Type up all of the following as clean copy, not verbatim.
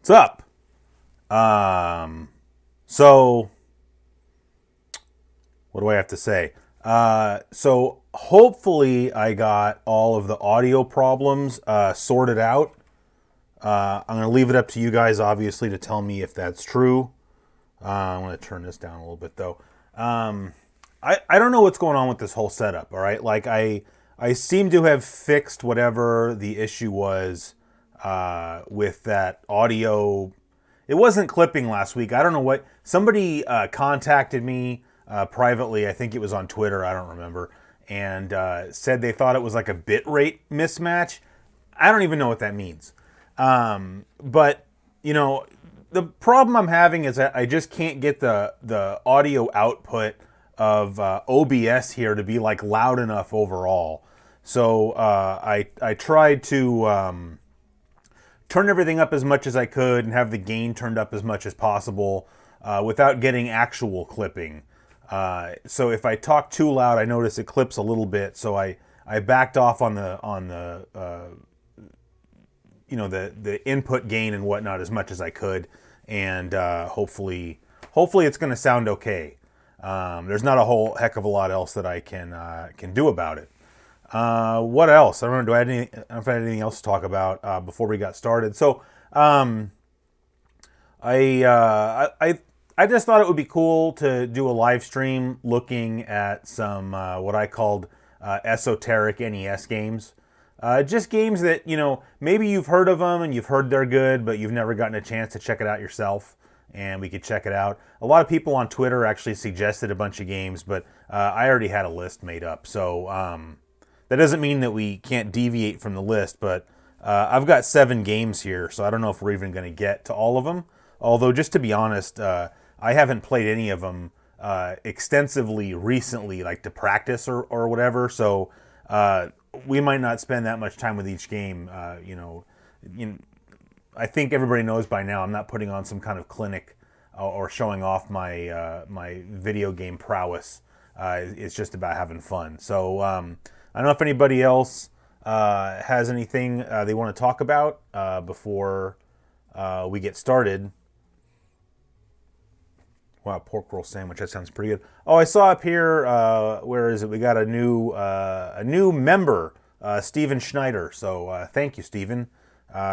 What's up? So what do I have to say? So hopefully I got all of the audio problems sorted out. I'm going to leave it up to you guys, obviously, to tell me if that's true. I'm going to turn this down a little bit, though. I don't know what's going on with this whole setup, all right? Like, I seem to have fixed whatever the issue was with that audio. It wasn't clipping last week. I don't know what. Somebody contacted me privately. I think it was on Twitter. I don't remember. And said they thought it was like a bit rate mismatch. I don't even know what that means. But, you know, the problem I'm having is that I just can't get the audio output of OBS here to be like loud enough overall. So I tried to turn everything up as much as I could and have the gain turned up as much as possible without getting actual clipping. So if I talk too loud, I notice it clips a little bit. So I backed off on the you know, the input gain and whatnot as much as I could, and hopefully it's going to sound okay. There's not a whole heck of a lot else that I can do about it. What else? I don't know. I don't know if I had anything else to talk about before we got started. So I just thought it would be cool to do a live stream looking at some what I called esoteric NES games. Just games that, you know, maybe you've heard of them and you've heard they're good, but you've never gotten a chance to check it out yourself, and we could check it out. A lot of people on Twitter actually suggested a bunch of games, but I already had a list made up. So that doesn't mean that we can't deviate from the list, but I've got 7 games here, so I don't know if we're even going to get to all of them. Although, just to be honest, I haven't played any of them extensively recently, like to practice or whatever, so we might not spend that much time with each game. You know, I think everybody knows by now I'm not putting on some kind of clinic or showing off my my video game prowess. It's just about having fun. So I don't know if anybody else has anything they want to talk about before we get started. Wow, pork roll sandwich. That sounds pretty good. Oh, I saw up here. Where is it? We got a new member, Steven Schneider. So thank you, Steven.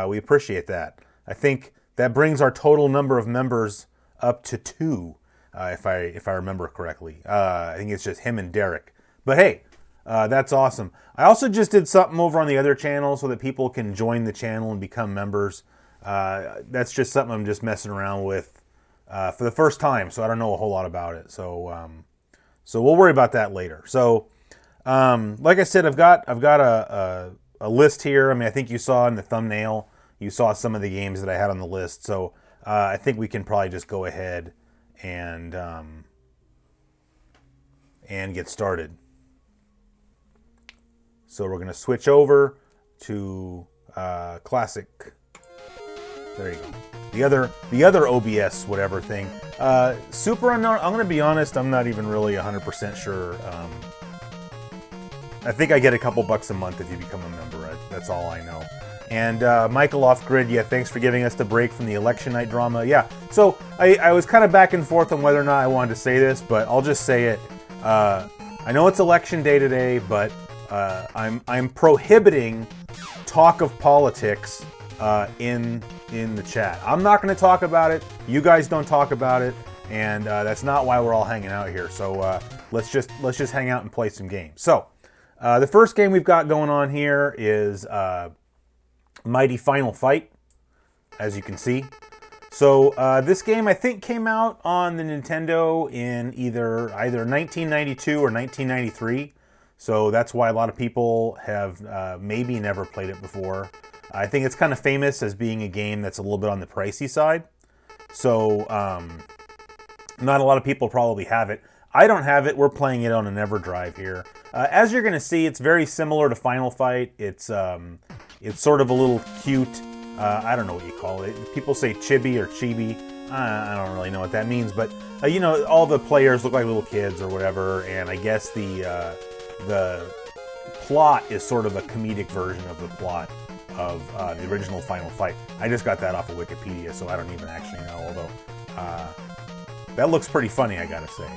We appreciate that. I think that brings our total number of members up to 2, if I remember correctly. I think it's just him and Derek. But hey, that's awesome. I also just did something over on the other channel so that people can join the channel and become members. That's just something I'm just messing around with for the first time, so I don't know a whole lot about it. So so we'll worry about that later. So like I said, I've got a list here. I mean, I think you saw in the thumbnail, you saw some of the games that I had on the list. So I think we can probably just go ahead and get started. So we're going to switch over to classic. There you go. The other OBS whatever thing. Super Unknown, I'm going to be honest, I'm not even really 100% sure. I think I get a couple bucks a month if you become a member. That's all I know. And Michael Off Grid, yeah, thanks for giving us the break from the election night drama. Yeah, so I was kind of back and forth on whether or not I wanted to say this, but I'll just say it. I know it's election day today, but I'm prohibiting talk of politics in the chat. I'm not going to talk about it. You guys don't talk about it, and that's not why we're all hanging out here. So let's just hang out and play some games. So the first game we've got going on here is Mighty Final Fight, as you can see. So this game I think came out on the Nintendo in either 1992 or 1993. So that's why a lot of people have maybe never played it before. I think it's kind of famous as being a game that's a little bit on the pricey side. So not a lot of people probably have it. I don't have it. We're playing it on an EverDrive here. As you're going to see, it's very similar to Final Fight. It's sort of a little cute. I don't know what you call it. People say chibi or chibi. I don't really know what that means, but you know, all the players look like little kids or whatever, and I guess the plot is sort of a comedic version of the plot. of the original Final Fight. I just got that off of Wikipedia, so I don't even actually know, although that looks pretty funny, I gotta say.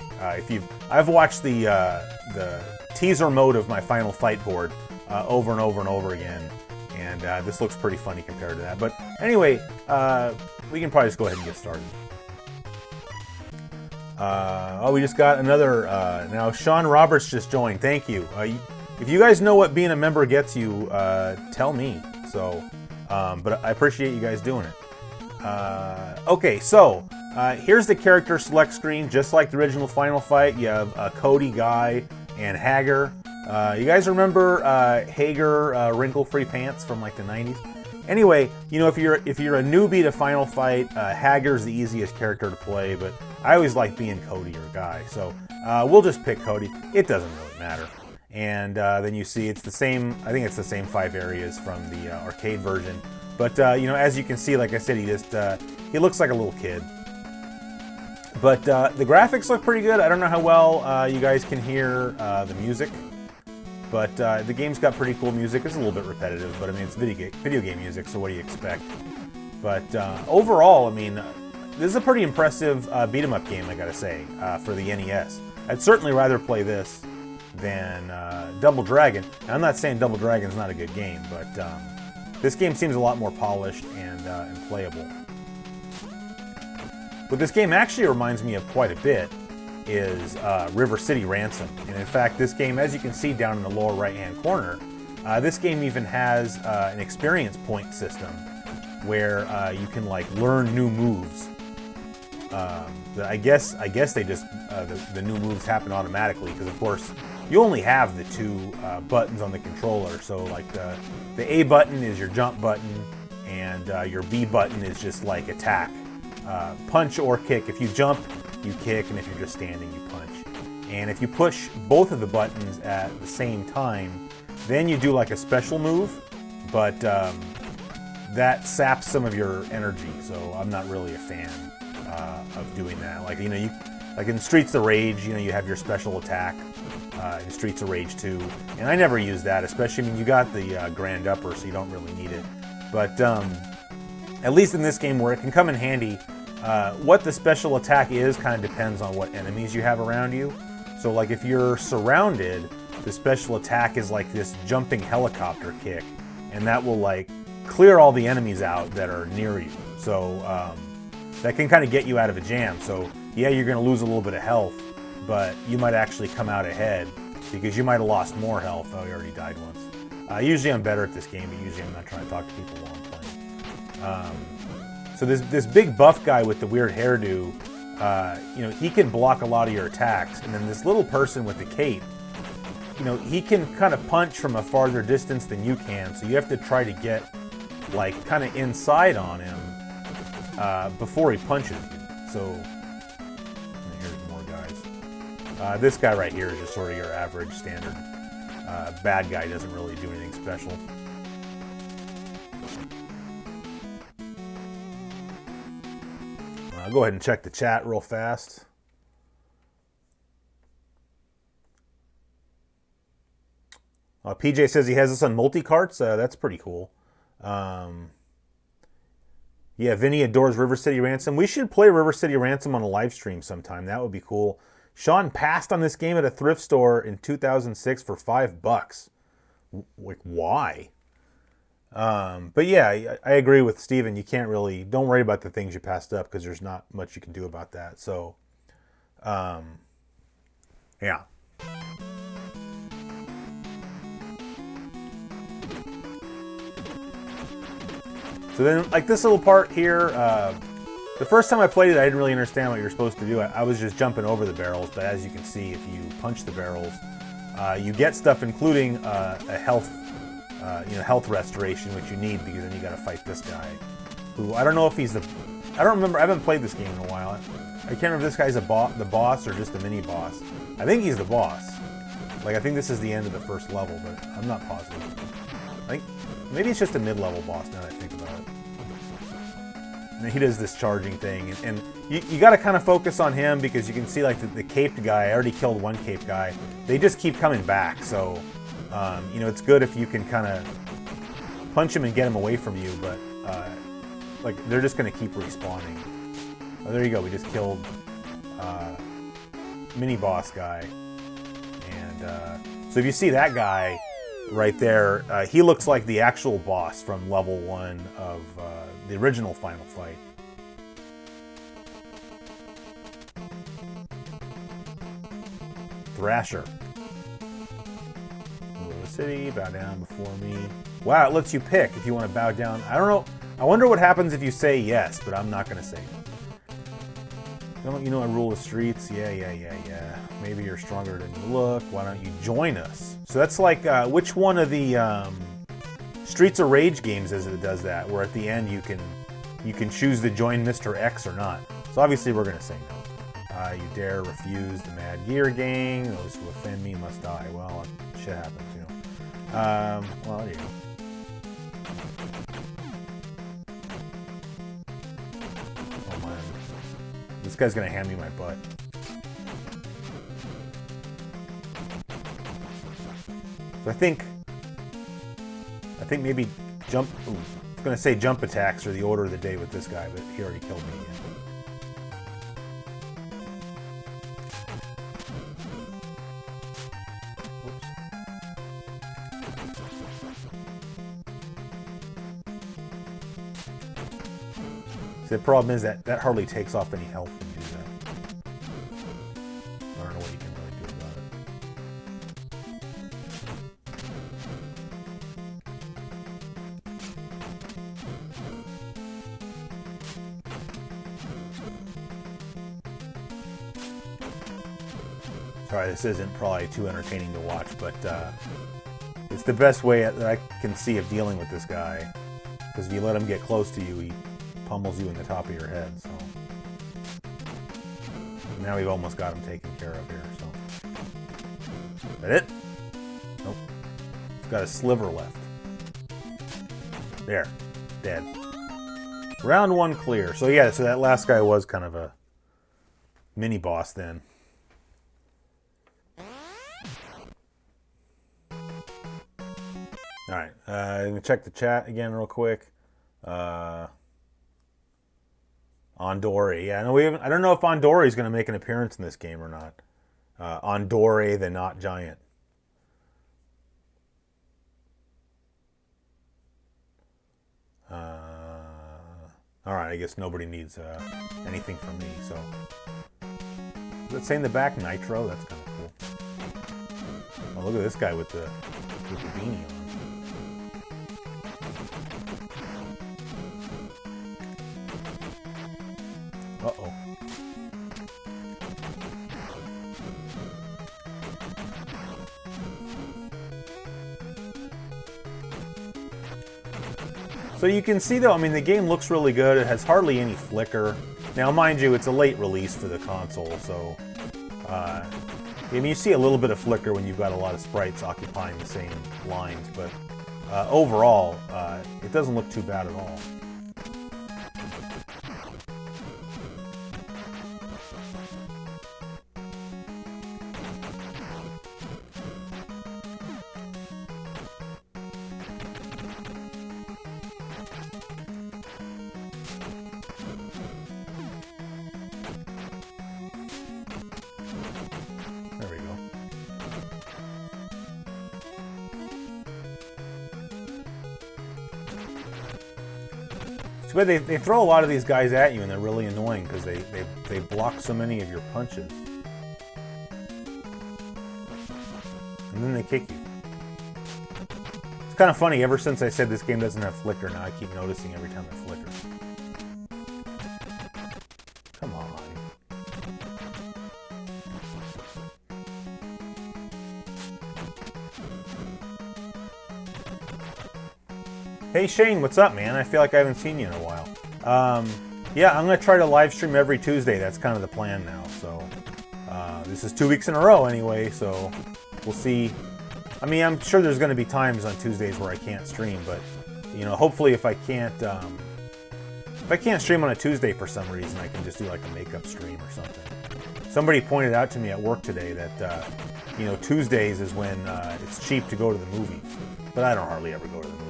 I've watched the teaser mode of my Final Fight board over and over and over again, and this looks pretty funny compared to that. But anyway, we can probably just go ahead and get started. Oh, we just got another, now Sean Roberts just joined, thank you. If you guys know what being a member gets you, tell me. So, but I appreciate you guys doing it. Okay, so here's the character select screen, just like the original Final Fight. You have Cody, Guy, and Hager. You guys remember Hager wrinkle-free pants from like the 90s? Anyway, you know, if you're a newbie to Final Fight, Hager's the easiest character to play, but I always like being Cody or Guy, so we'll just pick Cody. It doesn't really matter. And then you see it's the same, I think it's the same 5 areas from the arcade version. But, you know, as you can see, like I said, he looks like a little kid. But the graphics look pretty good. I don't know how well you guys can hear the music. But the game's got pretty cool music. It's a little bit repetitive, but I mean, it's video game music, so what do you expect? But overall, I mean, this is a pretty impressive beat-em-up game, I gotta say, for the NES. I'd certainly rather play this than Double Dragon. Now, I'm not saying Double Dragon's not a good game, but this game seems a lot more polished and playable. What this game actually reminds me of quite a bit is River City Ransom. And in fact, this game, as you can see down in the lower right-hand corner, this game even has an experience point system where you can like learn new moves. I guess they just the new moves happen automatically because of course you only have the 2 buttons on the controller. So like the A button is your jump button, and your B button is just like attack, punch or kick. If you jump, you kick, and if you're just standing, you punch. And if you push both of the buttons at the same time, then you do like a special move, but that saps some of your energy. So I'm not really a fan of doing that. Like, you know, like in Streets of Rage, you know, you have your special attack in Streets of Rage 2, and I never use that, especially, I mean, you got the Grand Upper, so you don't really need it. But at least in this game, where it can come in handy, what the special attack is kind of depends on what enemies you have around you. So like if you're surrounded, the special attack is like this jumping helicopter kick, and that will like clear all the enemies out that are near you. So that can kind of get you out of a jam. So yeah, you're going to lose a little bit of health, but you might actually come out ahead because you might have lost more health. Oh, you already died once. Usually I'm better at this game, but usually I'm not trying to talk to people while I'm playing. So this big buff guy with the weird hairdo, you know, he can block a lot of your attacks. And then this little person with the cape, you know, he can kind of punch from a farther distance than you can. So you have to try to get like kind of inside on him before he punches you. So here's more guys. This guy right here is just sort of your average standard bad guy. Doesn't really do anything special. I'll go ahead and check the chat real fast. PJ says he has this on multi-carts. That's pretty cool. Yeah, Vinny adores River City Ransom. We should play River City Ransom on a live stream sometime. That would be cool. Sean passed on this game at a thrift store in 2006 for $5. Like, why? But yeah, I agree with Steven. You can't really, don't worry about the things you passed up because there's not much you can do about that. So, yeah. So then, like this little part here, the first time I played it, I didn't really understand what you're supposed to do. I was just jumping over the barrels, but as you can see, if you punch the barrels, you get stuff, including a health restoration, which you need because then you got to fight this guy, who I don't know if he's I don't remember. I haven't played this game in a while. I can't remember if this guy's the boss or just a mini boss. I think he's the boss. Like I think this is the end of the first level, but I'm not positive. I think maybe it's just a mid-level boss now that I think about it. And he does this charging thing, and you got to kind of focus on him because you can see like the caped guy. I already killed one caped guy. They just keep coming back, so you know it's good if you can kind of punch him and get him away from you, but like they're just gonna keep respawning. Oh, there you go. We just killed mini boss guy, and so if you see that guy right there, he looks like the actual boss from level 1 of the original Final Fight. Thrasher. Rule the city, bow down before me. Wow, it lets you pick if you want to bow down. I don't know. I wonder what happens if you say yes, but I'm not going to say it. Don't you know I rule the streets? Yeah. Maybe you're stronger than you look. Why don't you join us? So that's like, which one of the Streets of Rage games is it that does that? Where at the end you can choose to join Mr. X or not. So obviously we're going to say no. You dare refuse the Mad Gear Gang. Those who offend me must die. Well, shit happens, you know. Well, there you go. Oh man, this guy's gonna hand me my butt. So I think maybe jump. Ooh, I was gonna say jump attacks are the order of the day with this guy, but he already killed me again. The problem is that hardly takes off any health when you do that. I don't know what you can really do about it. Sorry, this isn't probably too entertaining to watch, but it's the best way that I can see of dealing with this guy. Because if you let him get close to you, he pummels you in the top of your head, so. Now we've almost got him taken care of here, so. Is that it? Nope. He's got a sliver left. There. Dead. Round 1 clear. So yeah, so that last guy was kind of a mini-boss then. Alright, I'm going to check the chat again real quick. Andore, yeah, no, we haven't. I don't know if Andore is going to make an appearance in this game or not. Andore, the not giant. All right, I guess nobody needs anything from me. So, does it say in the back Nitro? That's kind of cool. Oh, look at this guy with the beanie on. Uh-oh. So you can see though, I mean, the game looks really good. It has hardly any flicker. Now, mind you, it's a late release for the console, so I mean, you see a little bit of flicker when you've got a lot of sprites occupying the same lines, but overall, it doesn't look too bad at all. But they throw a lot of these guys at you, and they're really annoying because they block so many of your punches. And then they kick you. It's kind of funny, ever since I said this game doesn't have flicker, now I keep noticing every time it flickers. Come on. Hey Shane, what's up, man? I feel like I haven't seen you in a while. Yeah, I'm going to try to live stream every Tuesday. That's kind of the plan now. So this is 2 weeks in a row anyway, so we'll see. I mean, I'm sure there's going to be times on Tuesdays where I can't stream, but you know, hopefully if I can't stream on a Tuesday for some reason, I can just do like a makeup stream or something. Somebody pointed out to me at work today that you know, Tuesdays is when it's cheap to go to the movies, but I don't hardly ever go to the movies.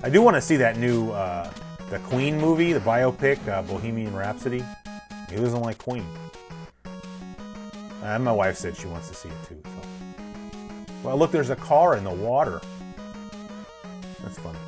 I do want to see that new the Queen movie, the biopic, Bohemian Rhapsody. He doesn't like Queen. And my wife said she wants to see it too. So. Well, look, there's a car in the water. That's funny.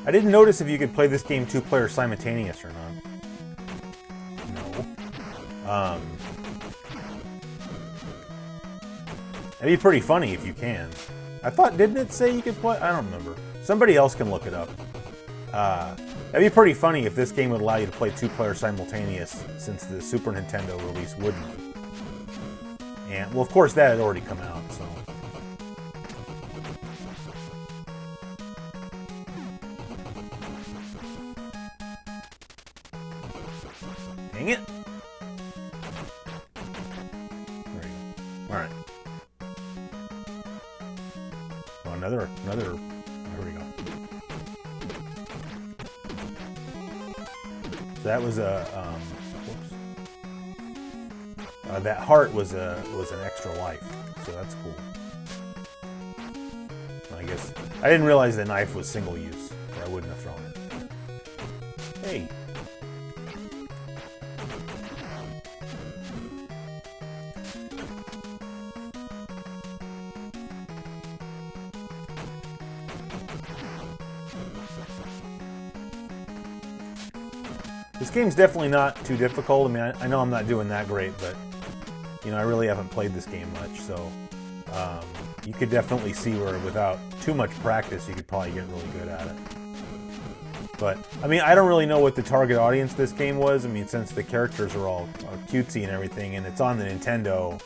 I didn't notice if you could play this game two-player simultaneous or not. No. It'd be pretty funny if you can. I thought, didn't it say you could play? I don't remember. Somebody else can look it up. That'd be pretty funny if this game would allow you to play two-player simultaneous, since the Super Nintendo release wouldn't. And, well, of course, that had already come out, so... Dang it! There you go. Alright. Oh, another, there we go. So that was a, whoops. That heart was an extra life, so that's cool. I guess, I didn't realize the knife was single use, or I wouldn't have thrown it. Hey! This game's definitely not too difficult. I mean, I know I'm not doing that great, but, you know, I really haven't played this game much, so you could definitely see where without too much practice, you could probably get really good at it. But, I mean, I don't really know what the target audience this game was. I mean, since the characters are all cutesy and everything, and it's on the Nintendo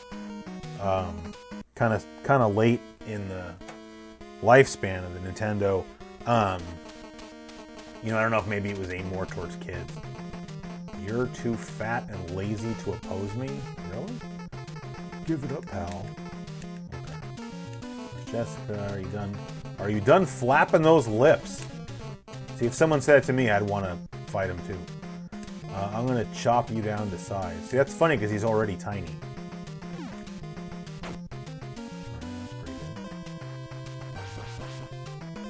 kind of late in the lifespan of the Nintendo, you know, I don't know if maybe it was aimed more towards kids. You're too fat and lazy to oppose me? Really? Give it up, pal. Okay. Jessica, are you done? Are you done flapping those lips? See, if someone said it to me, I'd want to fight him too. I'm going to chop you down to size. See, that's funny because he's already tiny.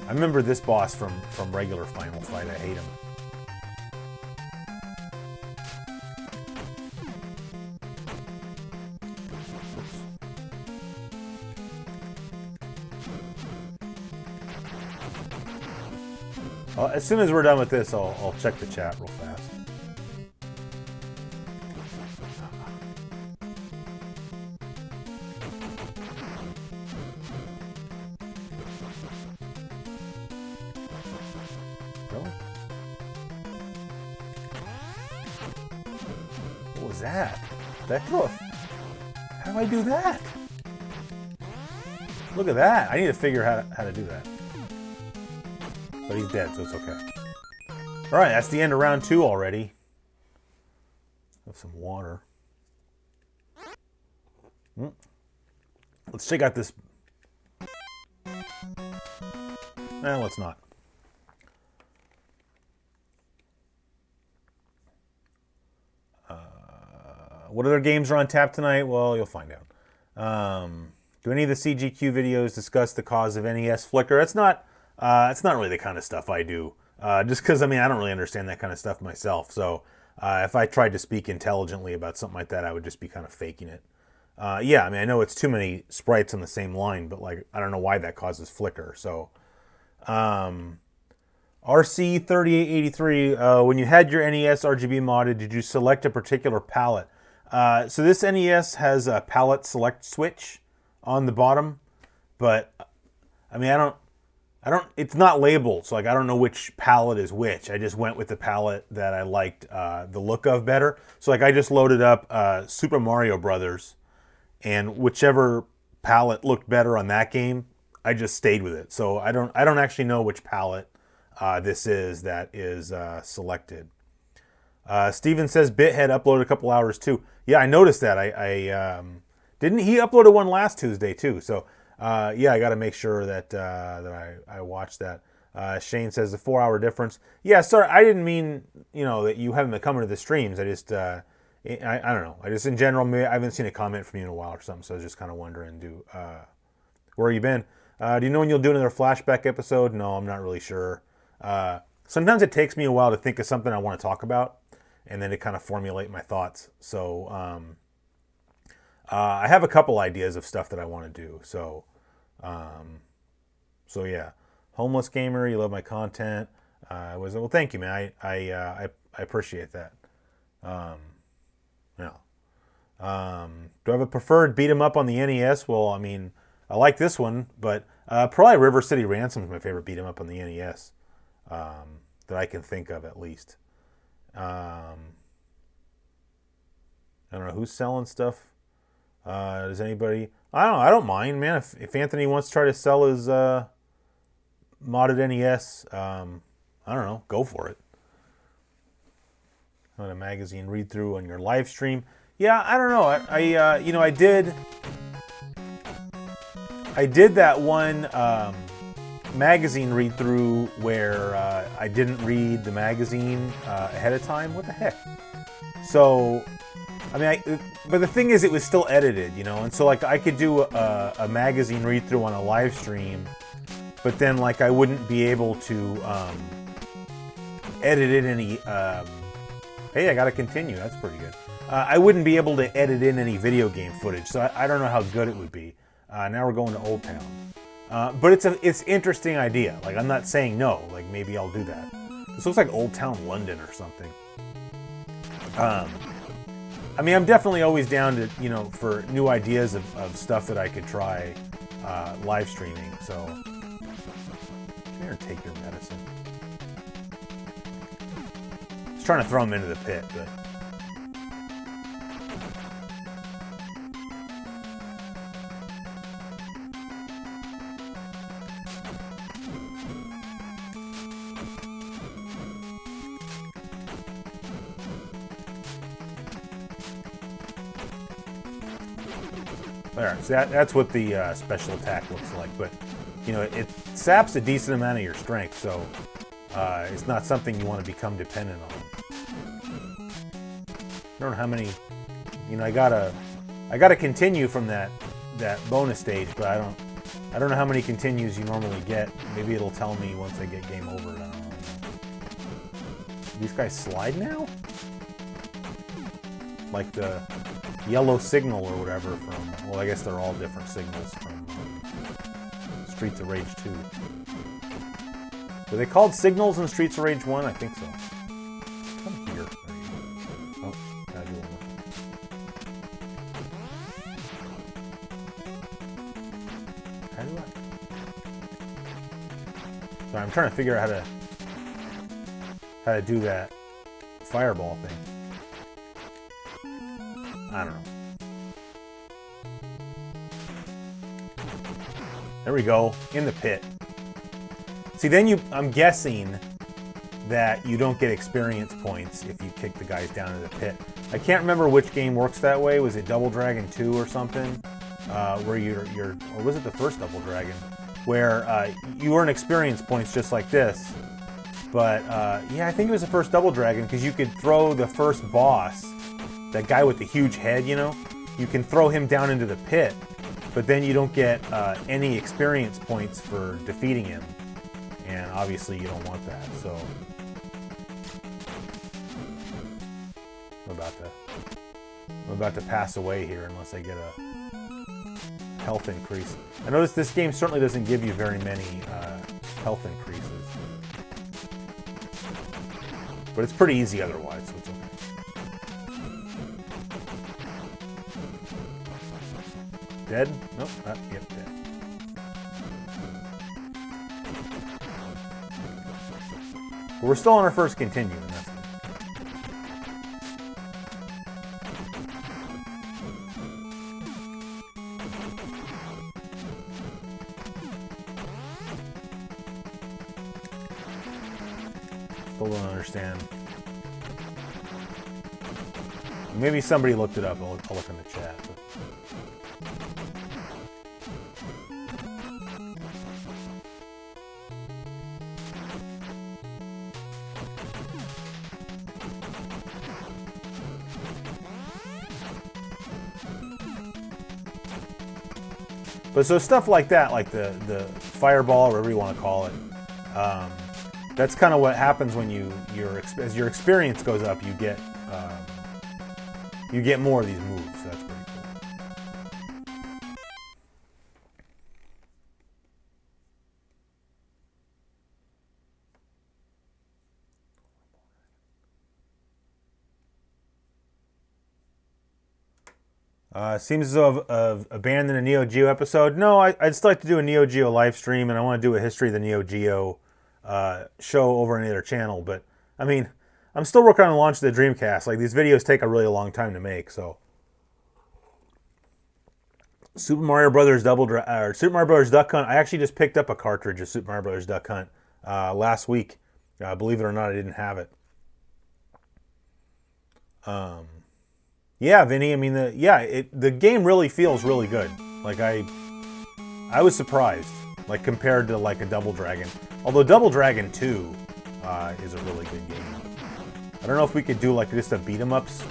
I remember this boss from regular Final Fight. I hate him. As soon as we're done with this, I'll check the chat real fast. Really? What was that? That throw? How do I do that? Look at that. I need to figure out how to do that. But he's dead, so it's okay. Alright, that's the end of round 2 already. Have some water. Let's check out this. Let's not. What other games are on tap tonight? Well, you'll find out. Do any of the CGQ videos discuss the cause of NES flicker? It's not really the kind of stuff I do. Just because, I mean, I don't really understand that kind of stuff myself. So if I tried to speak intelligently about something like that, I would just be kind of faking it. Yeah, I mean, I know it's too many sprites on the same line, but, like, I don't know why that causes flicker. So, RC3883, when you had your NES RGB modded, did you select a particular palette? So this NES has a palette select switch. on the bottom, but I mean, it's not labeled, so like I don't know which palette is which. I just went with the palette that I liked the look of better. So like I just loaded up Super Mario Brothers, and whichever palette looked better on that game, I just stayed with it. So I don't actually know which palette this is that is selected. Steven says Bithead uploaded a couple hours too. Yeah, I noticed that. I didn't he uploaded one last Tuesday too. So yeah, I got to make sure that I watched that. Shane says the 4-hour difference. Yeah, sorry, I didn't mean that you haven't been coming to the streams. I just I don't know. I just in general, I haven't seen a comment from you in a while or something. So I was just kind of wondering, where you been? Do you know when you'll do another flashback episode? No, I'm not really sure. Sometimes it takes me a while to think of something I want to talk about, and then to kind of formulate my thoughts. So I have a couple ideas of stuff that I want to do. So yeah, Homeless Gamer, you love my content. Well, thank you, man. I appreciate that. Yeah. Do I have a preferred beat 'em up on the NES? Well, I mean, I like this one, but probably River City Ransom is my favorite beat 'em up on the NES that I can think of at least. I don't know who's selling stuff. Does anybody? I don't mind, man. If Anthony wants to try to sell his modded NES, I don't know, go for it. On a magazine read through on your live stream. Yeah, I don't know. I did that one magazine read through where I didn't read the magazine ahead of time. What the heck? So, I mean, but the thing is, it was still edited, and so like I could do a magazine read through on a live stream, but then like I wouldn't be able to edit in any. Hey, I got to continue. That's pretty good. I wouldn't be able to edit in any video game footage, so I don't know how good it would be. Now we're going to Old Town, but it's interesting idea. Like I'm not saying no. Like maybe I'll do that. This looks like Old Town London or something. I mean, I'm definitely always down to for new ideas of stuff that I could try live streaming. So here, take your medicine. I was trying to throw him into the pit, but. There, so that's what the special attack looks like, but it saps a decent amount of your strength, so it's not something you want to become dependent on. I don't know how many, I gotta continue from that bonus stage, but I don't know how many continues you normally get. Maybe it'll tell me once I get game over. I don't know. These guys slide now? Like the yellow signal or whatever from, well, I guess they're all different signals from Streets of Rage 2. Were they called signals in Streets of Rage 1? I think so. Come here. There you go. Oh, gotta do one more. How do I? Sorry, I'm trying to figure out how to do that fireball thing. I don't know. There we go, in the pit. See, then I'm guessing that you don't get experience points if you kick the guys down in the pit. I can't remember which game works that way. Was it Double Dragon 2 or something? Where or was it the first Double Dragon? Where you earn experience points just like this. But yeah, I think it was the first Double Dragon because you could throw the first boss, that guy with the huge head, you can throw him down into the pit, but then you don't get any experience points for defeating him. And obviously you don't want that, so I'm about to pass away here unless I get a health increase. I notice this game certainly doesn't give you very many health increases. But it's pretty easy otherwise, so it's okay. Dead? Nope. Yep, dead. But we're still on our first continue, and that's good. Still don't understand. Maybe somebody looked it up. I'll look in the chat. But so stuff like that, like the fireball, or whatever you want to call it, that's kind of what happens when as your experience goes up, you get more of these moves. So that's pretty cool. Seems as though I've abandoned a Neo Geo episode. No, I'd still like to do a Neo Geo live stream, and I want to do a history of the Neo Geo show over on the other channel. But I mean, I'm still working on the launch of the Dreamcast. Like, these videos take a really long time to make, so. Super Mario Brothers Super Mario Brothers Duck Hunt. I actually just picked up a cartridge of Super Mario Brothers Duck Hunt last week. Believe it or not, I didn't have it. Yeah, Vinny. I mean, the game really feels really good. Like, I was surprised, like, compared to like a Double Dragon. Although Double Dragon 2 is a really good game. I don't know if we could do like just a beat 'em ups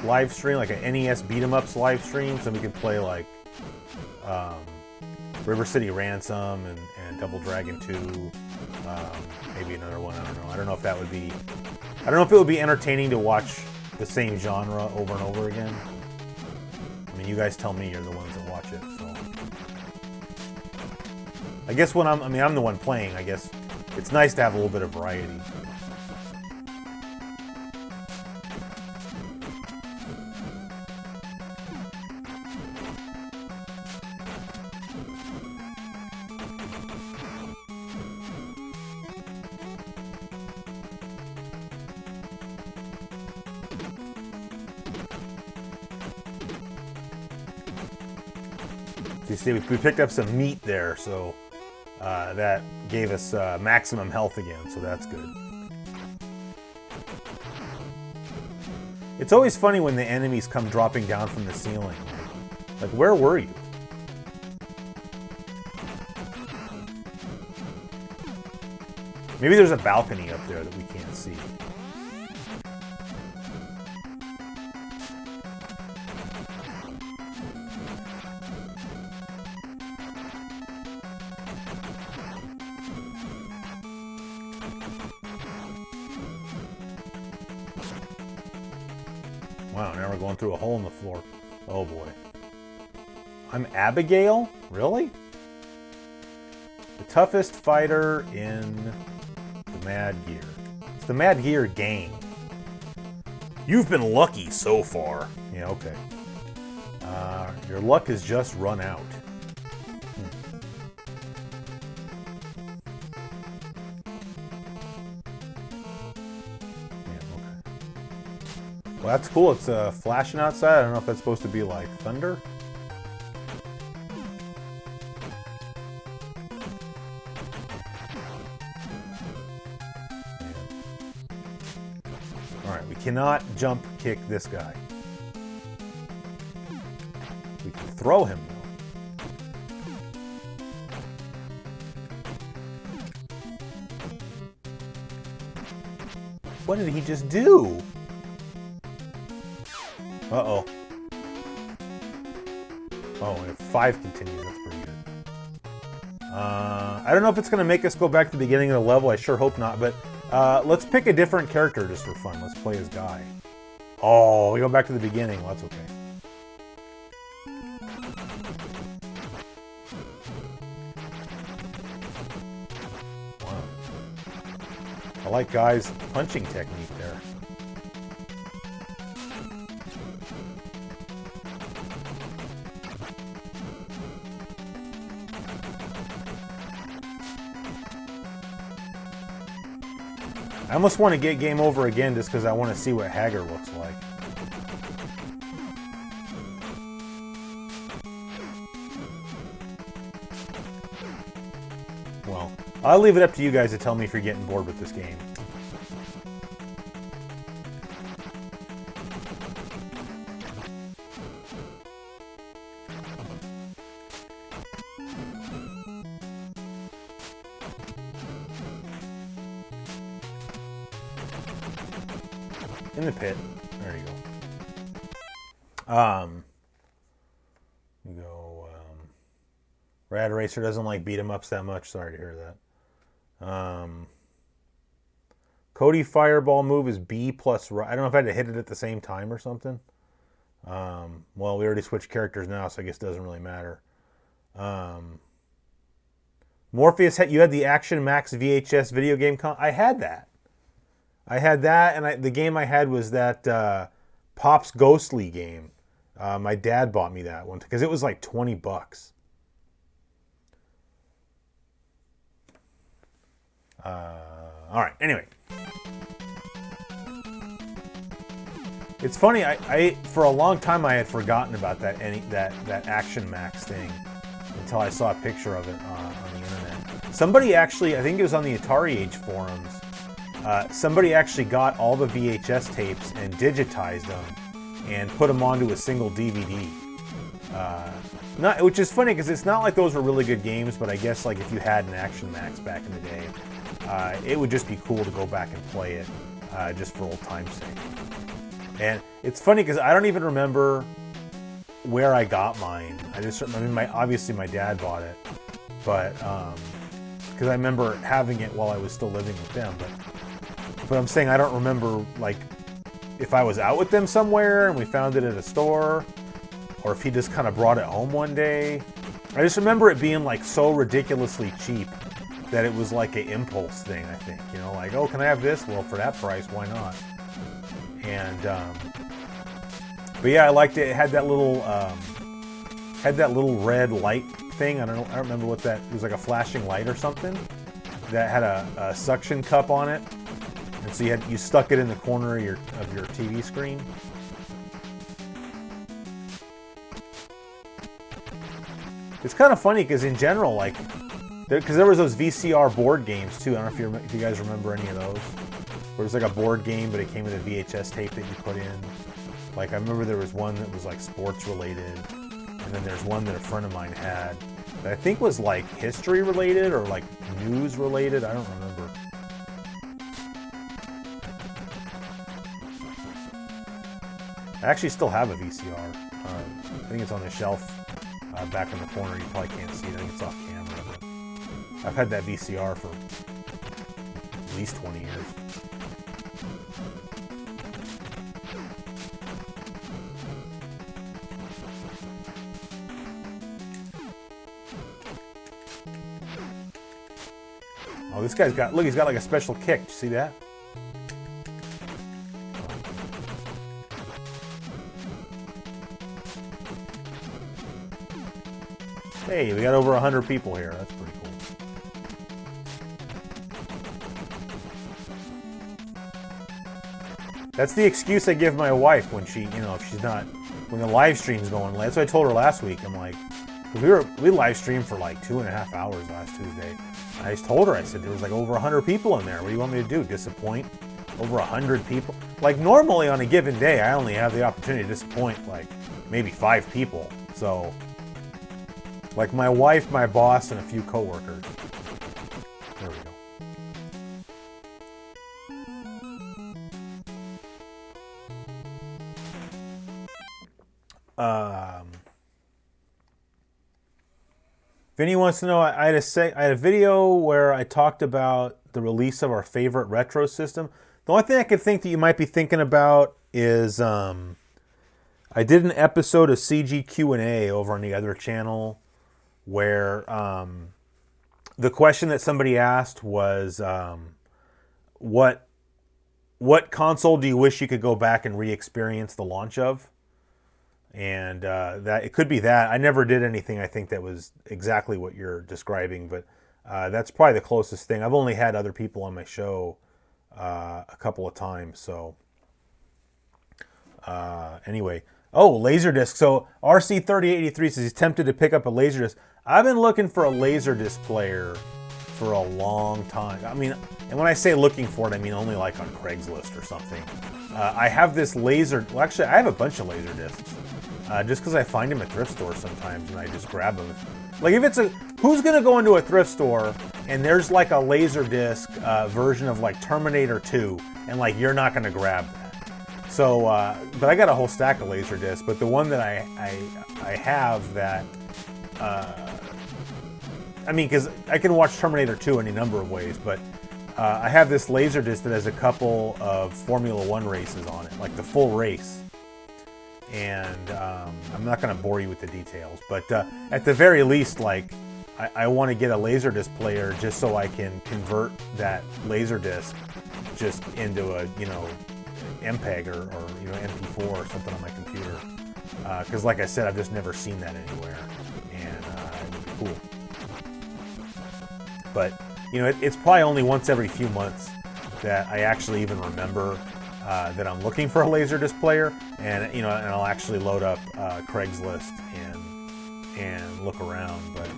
live stream, like an NES beat 'em ups live stream, so we could play like River City Ransom and Double Dragon 2, maybe another one. I don't know. I don't know if that would be. I don't know if it would be entertaining to watch the same genre over and over again. I mean, you guys tell me. You're the ones that watch it, so. I guess when I'm the one playing. I guess it's nice to have a little bit of variety. You see, we picked up some meat there, so that gave us maximum health again, so that's good. It's always funny when the enemies come dropping down from the ceiling. Like, where were you? Maybe there's a balcony up there that we can't see. Wow, now we're going through a hole in the floor. Oh boy. I'm Abigail? Really? The toughest fighter in the Mad Gear. It's the Mad Gear game. You've been lucky so far. Yeah, okay. Your luck has just run out. Well, that's cool. It's flashing outside. I don't know if that's supposed to be like thunder. Alright, we cannot jump kick this guy. We can throw him, though. What did he just do? Uh-oh. Oh, we have 5 continues. That's pretty good. I don't know if it's going to make us go back to the beginning of the level. I sure hope not. But let's pick a different character just for fun. Let's play as Guy. Oh, we go back to the beginning. Well, that's okay. Wow. I like Guy's punching technique there. I almost want to get game over again just because I want to see what Hager looks like. Well, I'll leave it up to you guys to tell me if you're getting bored with this game. In the pit. There you go. Rad Racer doesn't like beat 'em ups that much. Sorry to hear that. Cody Fireball move is B plus. I don't know if I had to hit it at the same time or something. Well, we already switched characters now, so I guess it doesn't really matter. Morpheus, you had the Action Max VHS video game. I had that. And the game I had was that Pop's Ghostly game. My dad bought me that one because it was like $20. All right. Anyway, it's funny. I for a long time I had forgotten about that Action Max thing until I saw a picture of it on the internet. Somebody actually, I think it was on the Atari Age forums. Somebody actually got all the VHS tapes and digitized them and put them onto a single DVD. Which is funny because it's not like those were really good games, but I guess like if you had an Action Max back in the day, it would just be cool to go back and play it just for old time's sake. And it's funny because I don't even remember where I got mine. Obviously my dad bought it, but because I remember having it while I was still living with them. But I'm saying I don't remember like if I was out with them somewhere and we found it at a store, or if he just kind of brought it home one day. I just remember it being like so ridiculously cheap that it was like an impulse thing, I think. You know, like, oh, can I have this? Well, for that price, why not? And but yeah, I liked it. It had that little red light thing. I don't remember what that. It was like a flashing light or something that had a suction cup on it, and so you stuck it in the corner of your TV screen. It's kind of funny because in general, like, because there was those VCR board games too. I don't know if you guys remember any of those. Where it was like a board game, but it came with a VHS tape that you put in. Like, I remember there was one that was like sports related, and then there's one that a friend of mine had that I think was like history related or like news related. I don't remember. I actually still have a VCR. I think it's on the shelf back in the corner. You probably can't see it. I think it's off camera. But I've had that VCR for at least 20 years. Oh, this guy's got, look, he's got like a special kick. Did you see that? Hey, we got over 100 people here. That's pretty cool. That's the excuse I give my wife when she, if she's not, when the live stream's going. That's what I told her last week. I'm like, we live streamed for like 2.5 hours last Tuesday. I just told her, I said, there was like over 100 people in there. What do you want me to do? Disappoint over 100 people? Like, normally on a given day, I only have the opportunity to disappoint like maybe 5 people. So, like my wife, my boss, and a few coworkers. There we go. Vinny wants to know, I had a video where I talked about the release of our favorite retro system. The only thing I could think that you might be thinking about is I did an episode of CGQ&A over on the other channel where the question that somebody asked was what console do you wish you could go back and re-experience the launch of? And that it could be that. I never did anything I think that was exactly what you're describing, but that's probably the closest thing. I've only had other people on my show a couple of times. So anyway, oh, Laserdisc. So RC3883 says he's tempted to pick up a Laserdisc. I've been looking for a Laserdisc player for a long time. I mean, and when I say looking for it, I mean only like on Craigslist or something. I have this well, actually, I have a bunch of Laserdiscs, just because I find them at thrift stores sometimes, and I just grab them. Like, if it's who's gonna go into a thrift store and there's like a Laserdisc version of like Terminator 2, and like you're not gonna grab that. So, but I got a whole stack of Laserdiscs, but the one that I have that, I mean, because I can watch Terminator 2 any number of ways, but I have this Laserdisc that has a couple of Formula 1 races on it, like the full race. And I'm not going to bore you with the details, but at the very least, like, I want to get a Laserdisc player just so I can convert that Laserdisc just into a, you know, MPEG or you know, MP4 or something on my computer. Because like I said, I've just never seen that anywhere, and it would be cool. But, you know, it's probably only once every few months that I actually even remember that I'm looking for a Laserdisc player, and you know, and I'll actually load up Craigslist and look around. But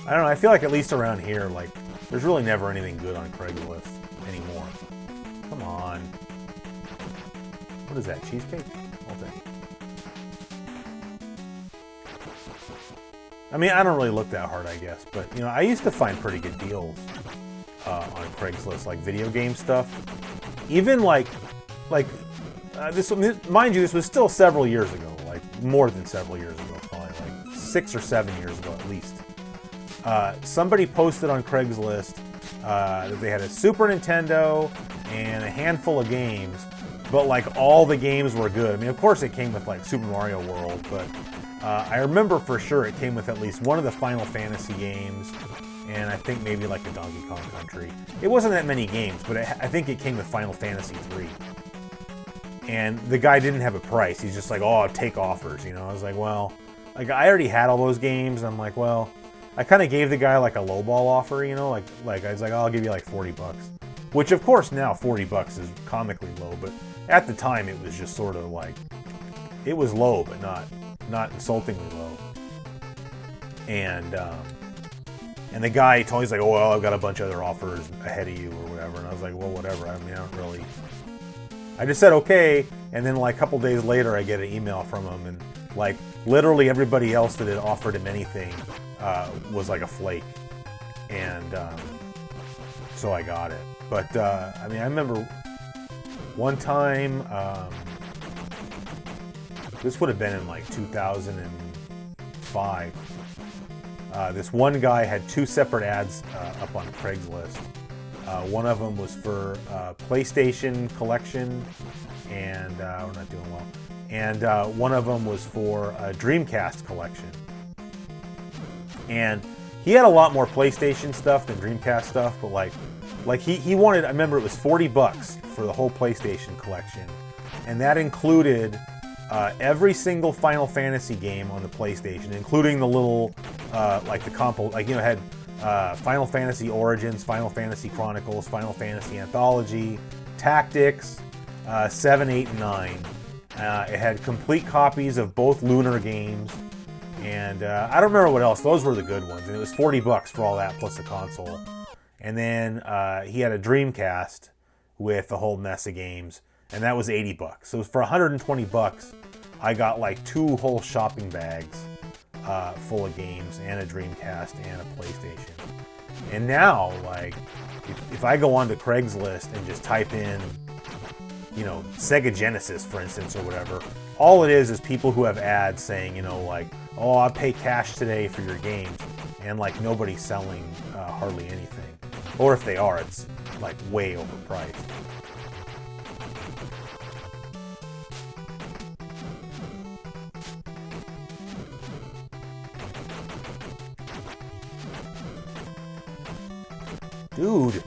I don't know. I feel like at least around here, like, there's really never anything good on Craigslist anymore. Come on. What is that? Cheesecake? I'll take it. I mean, I don't really look that hard, I guess, but you know, I used to find pretty good deals on Craigslist, like video game stuff. Even like this, mind you, this was still several years ago, like more than several years ago, probably like 6 or 7 years ago at least. Somebody posted on Craigslist that they had a Super Nintendo and a handful of games, but like all the games were good. I mean, of course it came with like Super Mario World, but I remember for sure it came with at least one of the Final Fantasy games, and I think maybe like a Donkey Kong Country. It wasn't that many games, but I think it came with Final Fantasy 3. And the guy didn't have a price. He's just like, oh, I'll take offers, you know? I was like, well, like I already had all those games, and I'm like, well, I kind of gave the guy like a lowball offer, you know? Like I was like, oh, I'll give you like $40. Which of course now $40 is comically low, but at the time it was just sort of like, it was low, but not insultingly low. And the guy told me, he's like, oh, well, I've got a bunch of other offers ahead of you or whatever. And I was like, well, whatever. I mean, I don't really... I just said, okay. And then like a couple days later, I get an email from him. And like literally everybody else that had offered him anything was like a flake. And so I got it. But I mean, I remember one time, this would have been in like 2005. This one guy had 2 separate ads up on Craigslist. One of them was for PlayStation Collection, and we're not doing well. And one of them was for a Dreamcast Collection. And he had a lot more PlayStation stuff than Dreamcast stuff, but like he wanted, I remember it was $40 for the whole PlayStation Collection, and that included every single Final Fantasy game on the PlayStation, including the little, like the like, you know, had Final Fantasy Origins, Final Fantasy Chronicles, Final Fantasy Anthology, Tactics, 7, 8, and 9. It had complete copies of both Lunar games, and I don't remember what else. Those were the good ones, and it was $40 for all that plus the console. And then he had a Dreamcast with a whole mess of games, and that was $80. So for $120, I got like 2 whole shopping bags full of games and a Dreamcast and a PlayStation. And now, like, if I go onto Craigslist and just type in, you know, Sega Genesis, for instance, or whatever, all it is people who have ads saying, you know, like, oh, I'll pay cash today for your games, and like nobody's selling hardly anything. Or if they are, it's like way overpriced. Dude.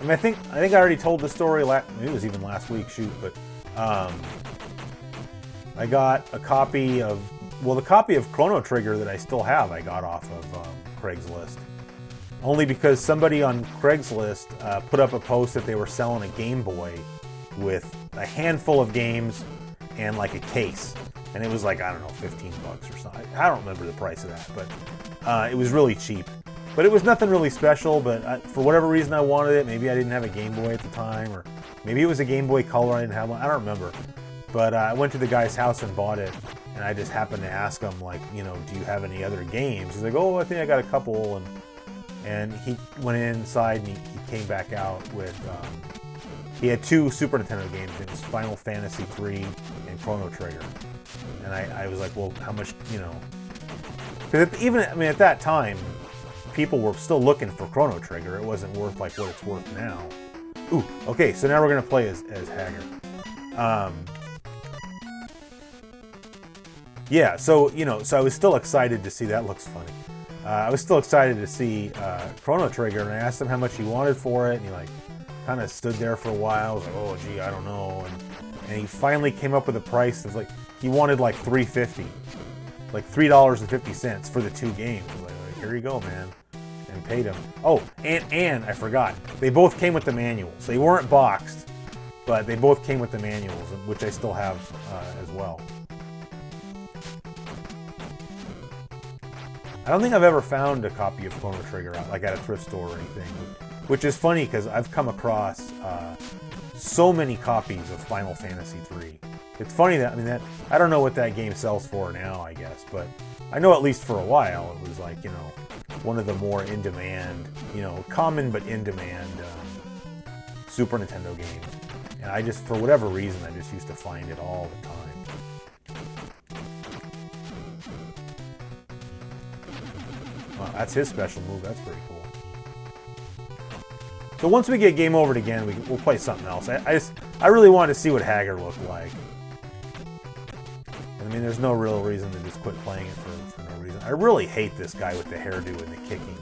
I mean, I think I already told the story maybe it was even last week, shoot, but I got a copy of, well, the copy of Chrono Trigger that I still have, I got off of Craigslist. Only because somebody on Craigslist put up a post that they were selling a Game Boy with a handful of games and like a case. And it was like, I don't know, 15 bucks or something. I don't remember the price of that, but it was really cheap. But it was nothing really special, but for whatever reason I wanted it. Maybe I didn't have a Game Boy at the time, or maybe it was a Game Boy Color, I didn't have one. I don't remember. But I went to the guy's house and bought it, and I just happened to ask him, like, you know, do you have any other games? He's like, oh, I think I got a couple. And he went inside and he came back out with, he had 2 Super Nintendo games. It was Final Fantasy III and Chrono Trigger. And I was like, well, how much, you know? Because even, I mean, at that time, people were still looking for Chrono Trigger. It wasn't worth like what it's worth now. Ooh, okay, so now we're gonna play as Haggard. Yeah, so, you know, so I was still excited to see, that looks funny. I was still excited to see Chrono Trigger, and I asked him how much he wanted for it, and he like kind of stood there for a while. I was like, oh gee, I don't know. And he finally came up with a price of like, he wanted like $3.50, like $3.50 for the 2 games. I was like, here you go, man. And paid him. Oh, and I forgot, they both came with the manuals. They weren't boxed, but they both came with the manuals, which I still have as well. I don't think I've ever found a copy of Chrono Trigger out, like at a thrift store or anything, which is funny because I've come across so many copies of Final Fantasy III. It's funny that, I mean, that I don't know what that game sells for now, I guess, but I know at least for a while it was like, you know, one of the more in-demand, you know, common but in-demand Super Nintendo games. And I just, for whatever reason, I just used to find it all the time. Wow, that's his special move. That's pretty cool. So once we get game over again, we'll play something else. I really wanted to see what Haggard looked like. I mean, there's no real reason to just quit playing it for no reason. I really hate this guy with the hairdo and the kicking.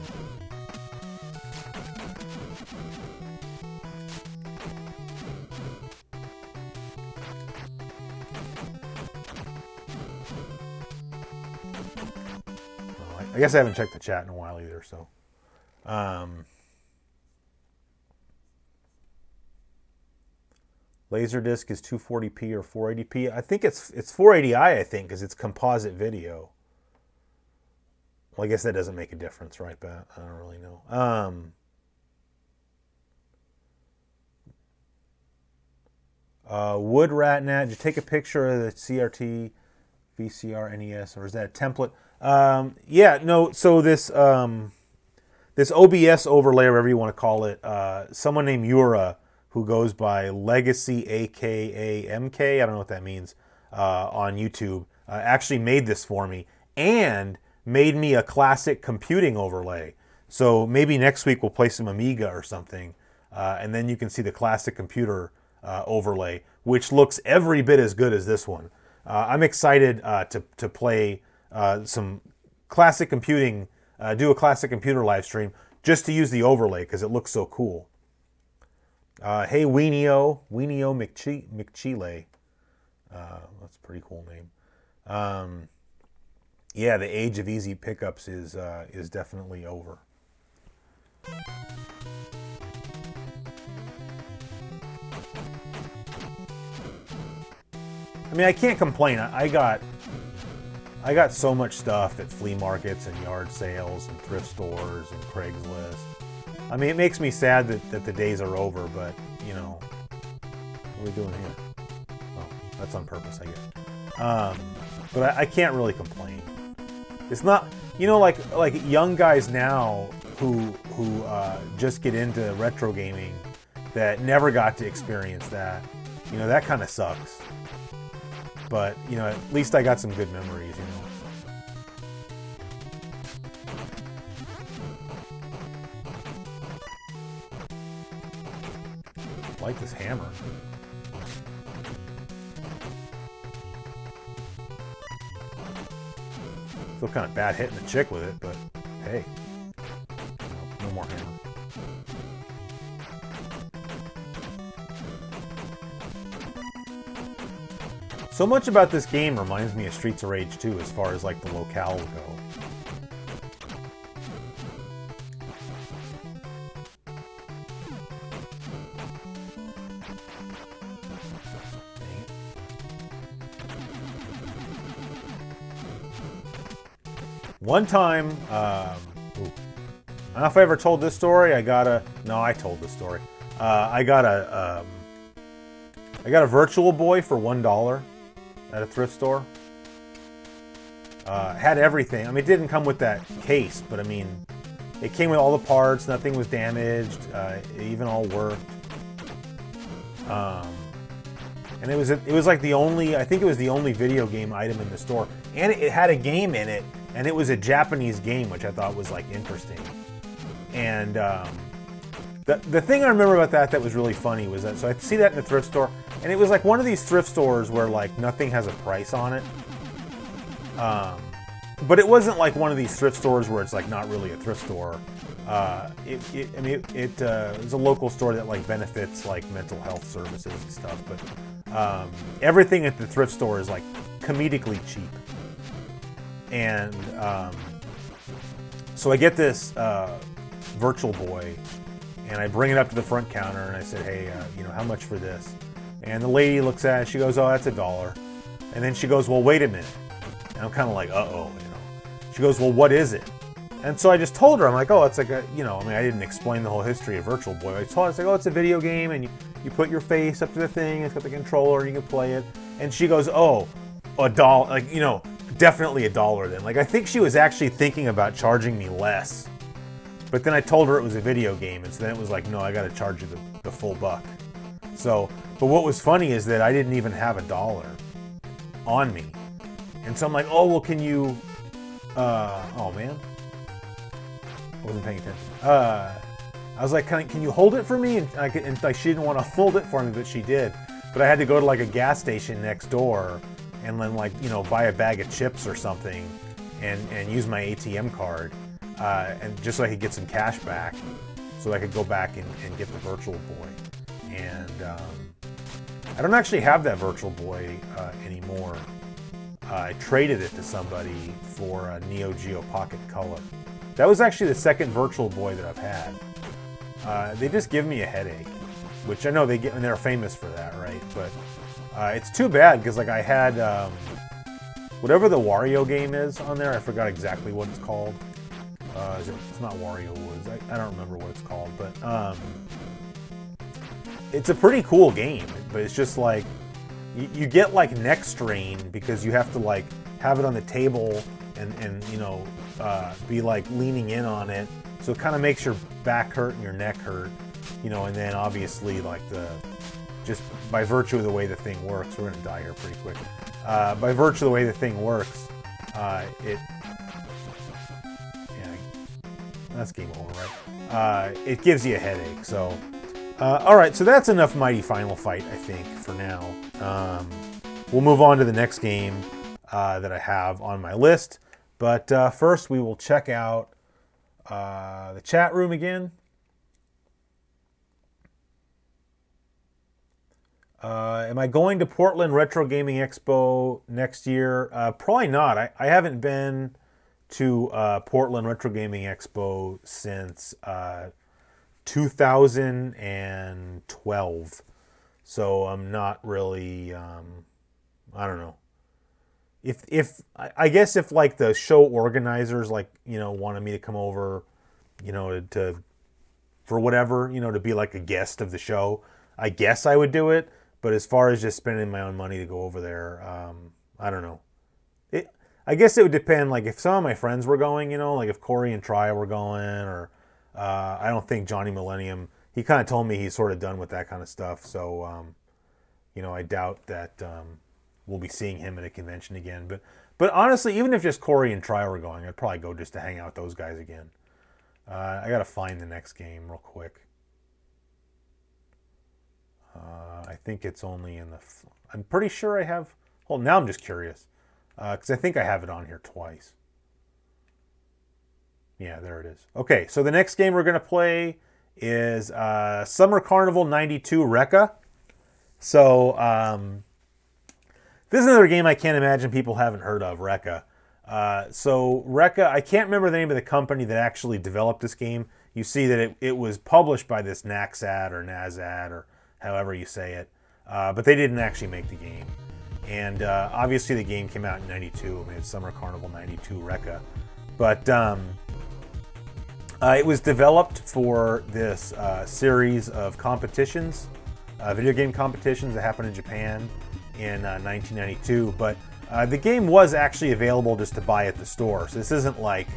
I guess I haven't checked the chat in a while either, so. Laserdisc is 240p or 480p. I think it's 480i, I think, because it's composite video. Well, I guess that doesn't make a difference, right, Pat? I don't really know. Wood Ratnat, did you take a picture of the CRT, VCR, NES, or is that a template? Yeah, no, so this this OBS overlay, or whatever you want to call it, someone named Yura, who goes by Legacy AKA MK, I don't know what that means, on YouTube, actually made this for me, and made me a classic computing overlay. So maybe next week we'll play some Amiga or something, and then you can see the classic computer overlay, which looks every bit as good as this one. I'm excited to play some classic computing, do a classic computer live stream just to use the overlay because it looks so cool. Hey Weenio McChile. That's a pretty cool name. Yeah, the age of easy pickups is definitely over. I mean, I can't complain. I got so much stuff at flea markets and yard sales and thrift stores and Craigslist. I mean, it makes me sad that the days are over, but, you know, what are we doing here? Oh, that's on purpose, I guess. But I can't really complain. It's not, you know, like young guys now who just get into retro gaming that never got to experience that. You know, that kind of sucks. But, you know, at least I got some good memories, you know. I like this hammer. Feel kind of bad hitting the chick with it, but hey, no more hammer. So much about this game reminds me of Streets of Rage 2 as far as like the locale go. One time, I don't know if I ever told this story. I told this story. I got a Virtual Boy for $1 at a thrift store. Had everything. I mean, it didn't come with that case, but I mean, it came with all the parts. Nothing was damaged. It even all worked. And it was like I think it was the only video game item in the store, and it had a game in it, and it was a Japanese game, which I thought was like interesting. And the thing I remember about that was really funny was that, so I see that in the thrift store, and it was like one of these thrift stores where like nothing has a price on it. But it wasn't like one of these thrift stores where it's like not really a thrift store. It was a local store that like benefits like mental health services and stuff. But everything at the thrift store is like comedically cheap. And so I get this Virtual Boy, and I bring it up to the front counter, and I said, hey, how much for this? And the lady looks at it, she goes, oh, that's $1. And then she goes, well, wait a minute. And I'm kind of like, uh-oh, She goes, well, what is it? And so I just told her, I'm like, oh, it's like I didn't explain the whole history of Virtual Boy. I told her, I was like, oh, it's a video game, and you put your face up to the thing, it's got the controller, and you can play it. And she goes, oh, $1, like, definitely $1 then. Like, I think she was actually thinking about charging me less. But then I told her it was a video game, and so then it was like, no, I gotta charge you the full buck. So, but what was funny is that I didn't even have $1 on me. And so I'm like, oh, well, can you, oh man, I wasn't paying attention. I was like, can you hold it for me? And like, she didn't want to hold it for me, but she did. But I had to go to like a gas station next door and then like, buy a bag of chips or something and use my ATM card. And just so I could get some cash back so I could go back and get the Virtual Boy. And I don't actually have that Virtual Boy anymore. I traded it to somebody for a Neo Geo Pocket Color. That was actually the second Virtual Boy that I've had. They just give me a headache, which I know they get, and they're famous for that, right? But it's too bad because like I had whatever the Wario game is on there. I forgot exactly what it's called. It's not Wario Woods. I don't remember what it's called, but it's a pretty cool game. But it's just like you get like neck strain because you have to like have it on the table and be like leaning in on it, so it kind of makes your back hurt and your neck hurt, and then obviously like just by virtue of the way the thing works, we're gonna die here pretty quick. By virtue of the way the thing works, that's game over, right? It gives you a headache. So, all right. So that's enough Mighty Final Fight, I think, for now. We'll move on to the next game that I have on my list. But first, we will check out the chat room again. Am I going to Portland Retro Gaming Expo next year? Probably not. I haven't been to Portland Retro Gaming Expo since 2012. So I'm not really, I don't know. If I guess if like the show organizers like, wanted me to come over, to for whatever, to be like a guest of the show, I guess I would do it. But as far as just spending my own money to go over there, I don't know. I guess it would depend, like if some of my friends were going, like if Corey and Tria were going, or I don't think Johnny Millennium, he kind of told me he's sort of done with that kind of stuff. So, I doubt that we'll be seeing him at a convention again. But honestly, even if just Corey and Tria were going, I'd probably go just to hang out with those guys again. I got to find the next game real quick. I think it's only in the... I'm pretty sure I have... Well, now I'm just curious. Because I think I have it on here twice. Yeah, there it is. Okay, so the next game we're going to play is Summer Carnival 92 Rekka. So, This is another game I can't imagine people haven't heard of, Rekka. So Rekka, I can't remember the name of the company that actually developed this game. You see that it was published by this Naxad or Nazad or however you say it, but they didn't actually make the game. And obviously the game came out in 92. I mean, it's Summer Carnival 92 Rekka. But it was developed for this series of competitions, video game competitions that happened in Japan in 1992. But the game was actually available just to buy at the store. So this isn't like,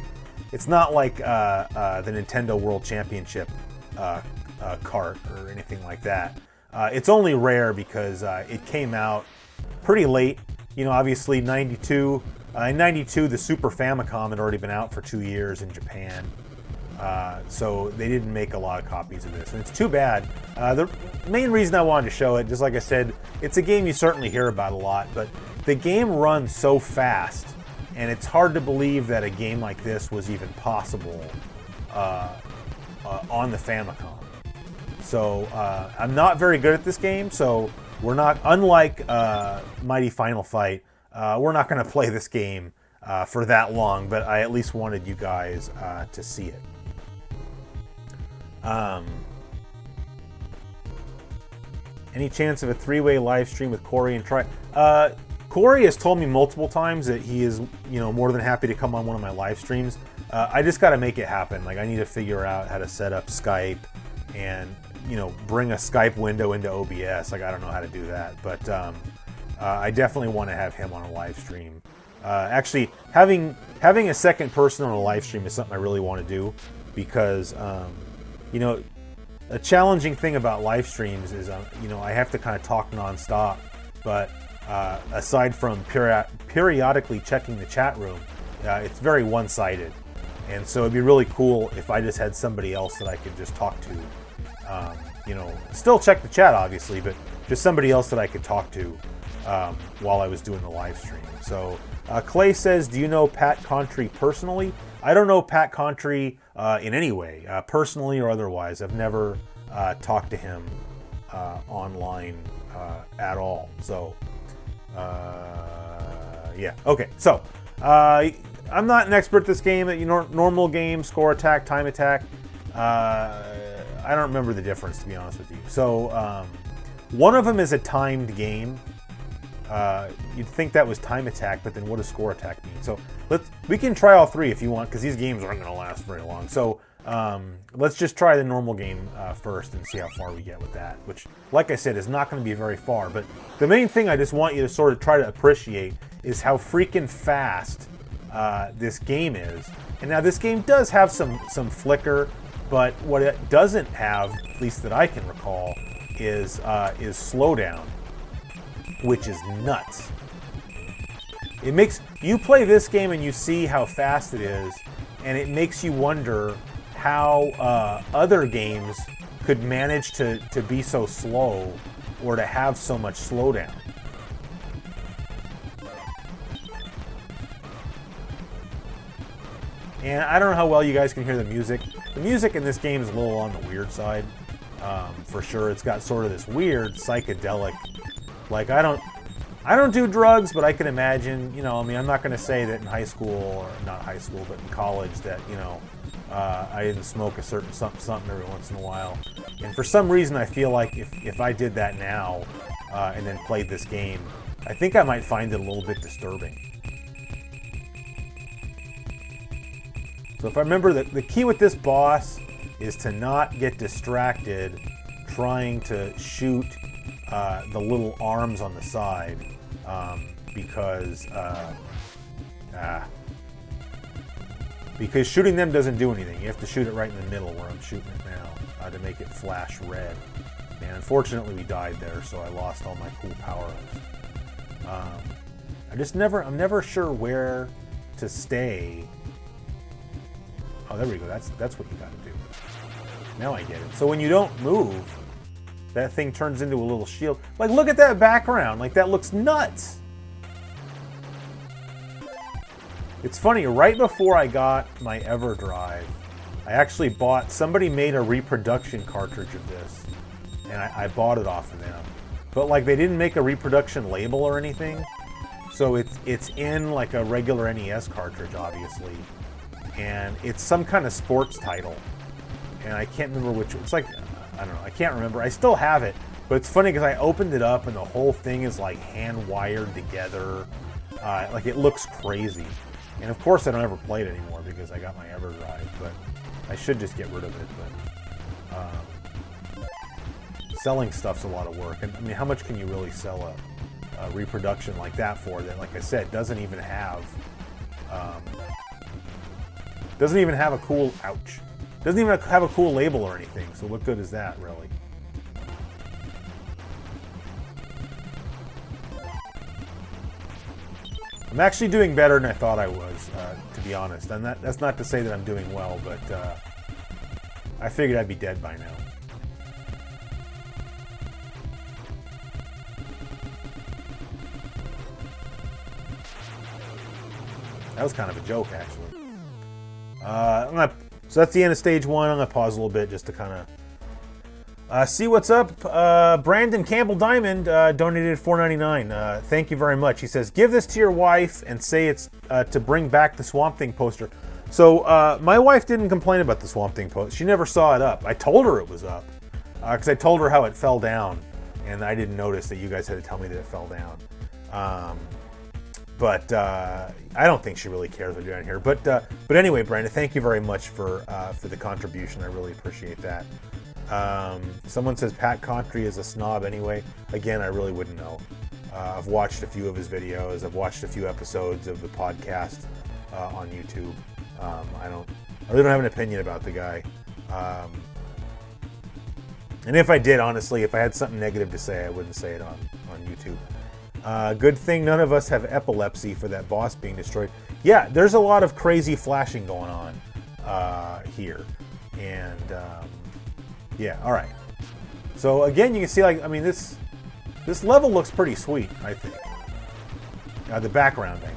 it's not like the Nintendo World Championship cart or anything like that. It's only rare because it came out pretty late. You know, obviously 92. In 92, the Super Famicom had already been out for 2 years in Japan. So they didn't make a lot of copies of this. And it's too bad. The main reason I wanted to show it, just like I said, it's a game you certainly hear about a lot, but the game runs so fast, and it's hard to believe that a game like this was even possible on the Famicom. So I'm not very good at this game, so we're not, unlike Mighty Final Fight, we're not going to play this game for that long, but I at least wanted you guys to see it. Any chance of a 3-way live stream with Corey and Try? Corey has told me multiple times that he is, you know, more than happy to come on one of my live streams. I just got to make it happen. Like, I need to figure out how to set up Skype and, you know, bring a Skype window into OBS. Like, I don't know how to do that, but I definitely want to have him on a live stream. Actually, having a second person on a live stream is something I really want to do because, you know, a challenging thing about live streams is, you know, I have to kind of talk nonstop, but aside from periodically checking the chat room, it's very one-sided. And so it'd be really cool if I just had somebody else that I could just talk to. You know, still check the chat, obviously, but just somebody else that I could talk to while I was doing the live stream. So Clay says, do you know Pat Contry personally? I don't know Pat Contry in any way, personally or otherwise. I've never talked to him online at all. So, yeah. Okay, so I'm not an expert at this game. You know, normal game, score attack, time attack. I don't remember the difference, to be honest with you. So one of them is a timed game. You'd think that was time attack, but then what does score attack mean? So we can try all three if you want, because these games aren't going to last very long. So let's just try the normal game first and see how far we get with that, which, like I said, is not going to be very far. But the main thing I just want you to sort of try to appreciate is how freaking fast this game is. And now this game does have some flicker, but what it doesn't have, at least that I can recall, is slowdown, which is nuts. It makes you play this game and you see how fast it is, and it makes you wonder how other games could manage to be so slow or to have so much slowdown. And I don't know how well you guys can hear the music. The music in this game is a little on the weird side, for sure. It's got sort of this weird psychedelic, like I don't do drugs, but I can imagine, you know, I mean, I'm not going to say that in high school, or not high school, but in college, that, you know, I didn't smoke a certain something every once in a while. And for some reason, I feel like if I did that now and then played this game, I think I might find it a little bit disturbing. So if I remember, the key with this boss is to not get distracted trying to shoot the little arms on the side, because shooting them doesn't do anything. You have to shoot it right in the middle where I'm shooting it now to make it flash red. And unfortunately we died there, so I lost all my cool power-ups. I'm never sure where to stay. Oh, there we go. That's what you gotta do. Now I get it. So when you don't move, that thing turns into a little shield. Like, look at that background. Like, that looks nuts. It's funny, right before I got my EverDrive, I actually bought, somebody made a reproduction cartridge of this, and I bought it off of them. But, like, they didn't make a reproduction label or anything, So it's in like a regular NES cartridge, obviously, and it's some kind of sports title, and I can't remember which. It's like, I don't know, I can't remember. I still have it, but it's funny because I opened it up and the whole thing is like hand wired together, like it looks crazy. And of course, I don't ever play it anymore because I got my EverDrive, but I should just get rid of it. But selling stuff's a lot of work, and I mean, how much can you really sell a reproduction like that for? That, like I said, doesn't even have a cool doesn't even have a cool label or anything. So what good is that, really? I'm actually doing better than I thought I was, to be honest. And that's not to say that I'm doing well, but I figured I'd be dead by now. That was kind of a joke, actually. So that's the end of stage 1. I'm going to pause a little bit just to kind of see what's up. Brandon Campbell Diamond donated $4.99. Thank you very much. He says, give this to your wife and say it's to bring back the Swamp Thing poster. So my wife didn't complain about the Swamp Thing poster. She never saw it up. I told her it was up because I told her how it fell down, and I didn't notice that you guys had to tell me that it fell down. But I don't think she really cares what you're doing here. But anyway, Brandon, thank you very much for the contribution. I really appreciate that. Someone says Pat Contry is a snob anyway. Again, I really wouldn't know. I've watched a few of his videos. I've watched a few episodes of the podcast on YouTube. I really don't have an opinion about the guy. And if I did, honestly, if I had something negative to say, I wouldn't say it on YouTube. Good thing none of us have epilepsy for that boss being destroyed. Yeah, there's a lot of crazy flashing going on here. And yeah, all right. So again, you can see, like, I mean, this level looks pretty sweet, I think. The background, I mean.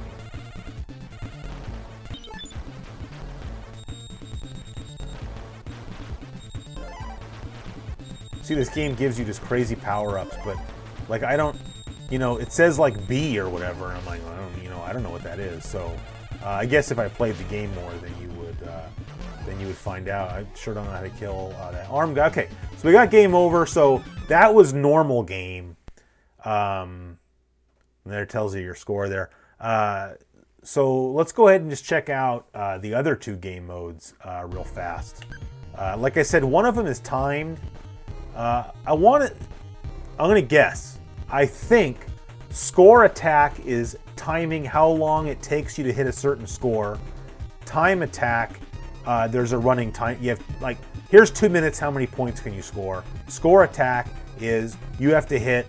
See, this game gives you just crazy power-ups, but like I don't, you know, it says like B or whatever, and I'm like, I don't know what that is. So I guess if I played the game more, then you would find out. I sure don't know how to kill that arm guy. Okay, so we got game over. So that was normal game. And there it tells you your score there. So let's go ahead and just check out the other two game modes real fast. Like I said, one of them is timed. I'm gonna guess. I think score attack is timing how long it takes you to hit a certain score. Time attack, there's a running time. You have, like, here's 2 minutes, how many points can you score? Score attack is you have to hit,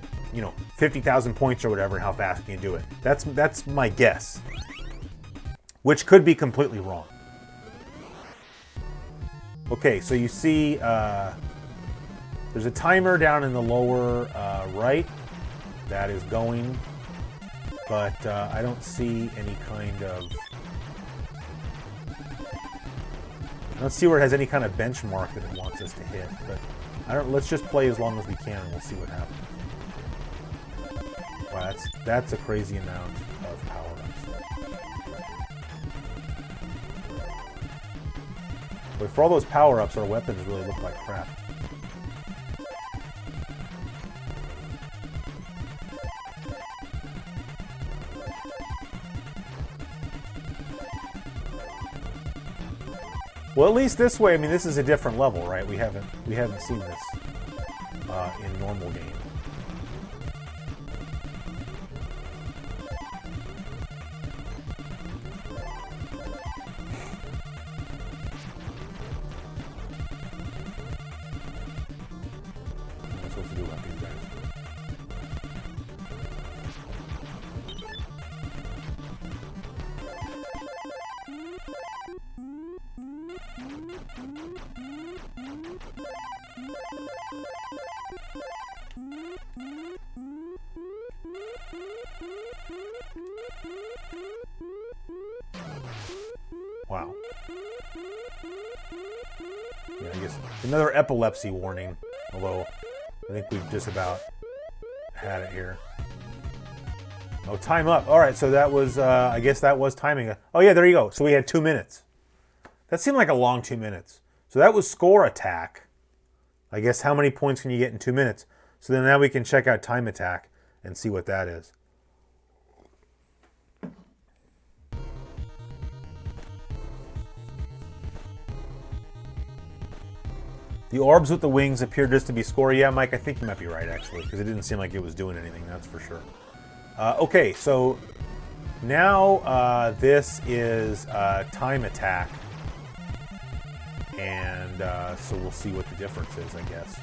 50,000 points or whatever, and how fast can you do it? That's my guess, which could be completely wrong. Okay, so you see there's a timer down in the lower right that is going, but I don't see any kind of, I don't see where it has any kind of benchmark that it wants us to hit, but let's just play as long as we can and we'll see what happens. Wow, that's a crazy amount of power-ups. But for all those power-ups, our weapons really look like crap. Well, at least this way, I mean, this is a different level, right? We haven't seen this in normal game. What's supposed to do about these guys? Wow. Yeah, I guess another epilepsy warning, although I think we've just about had it here. Oh, time up. All right, so that was, I guess that was timing. Oh, yeah, there you go. So we had 2 minutes. That seemed like a long 2 minutes. So that was score attack. I guess how many points can you get in 2 minutes? So then now we can check out time attack and see what that is. The orbs with the wings appear just to be score. Yeah, Mike, I think you might be right, actually, because it didn't seem like it was doing anything, that's for sure. Okay, so now this is time attack. And so we'll see what the difference is, I guess.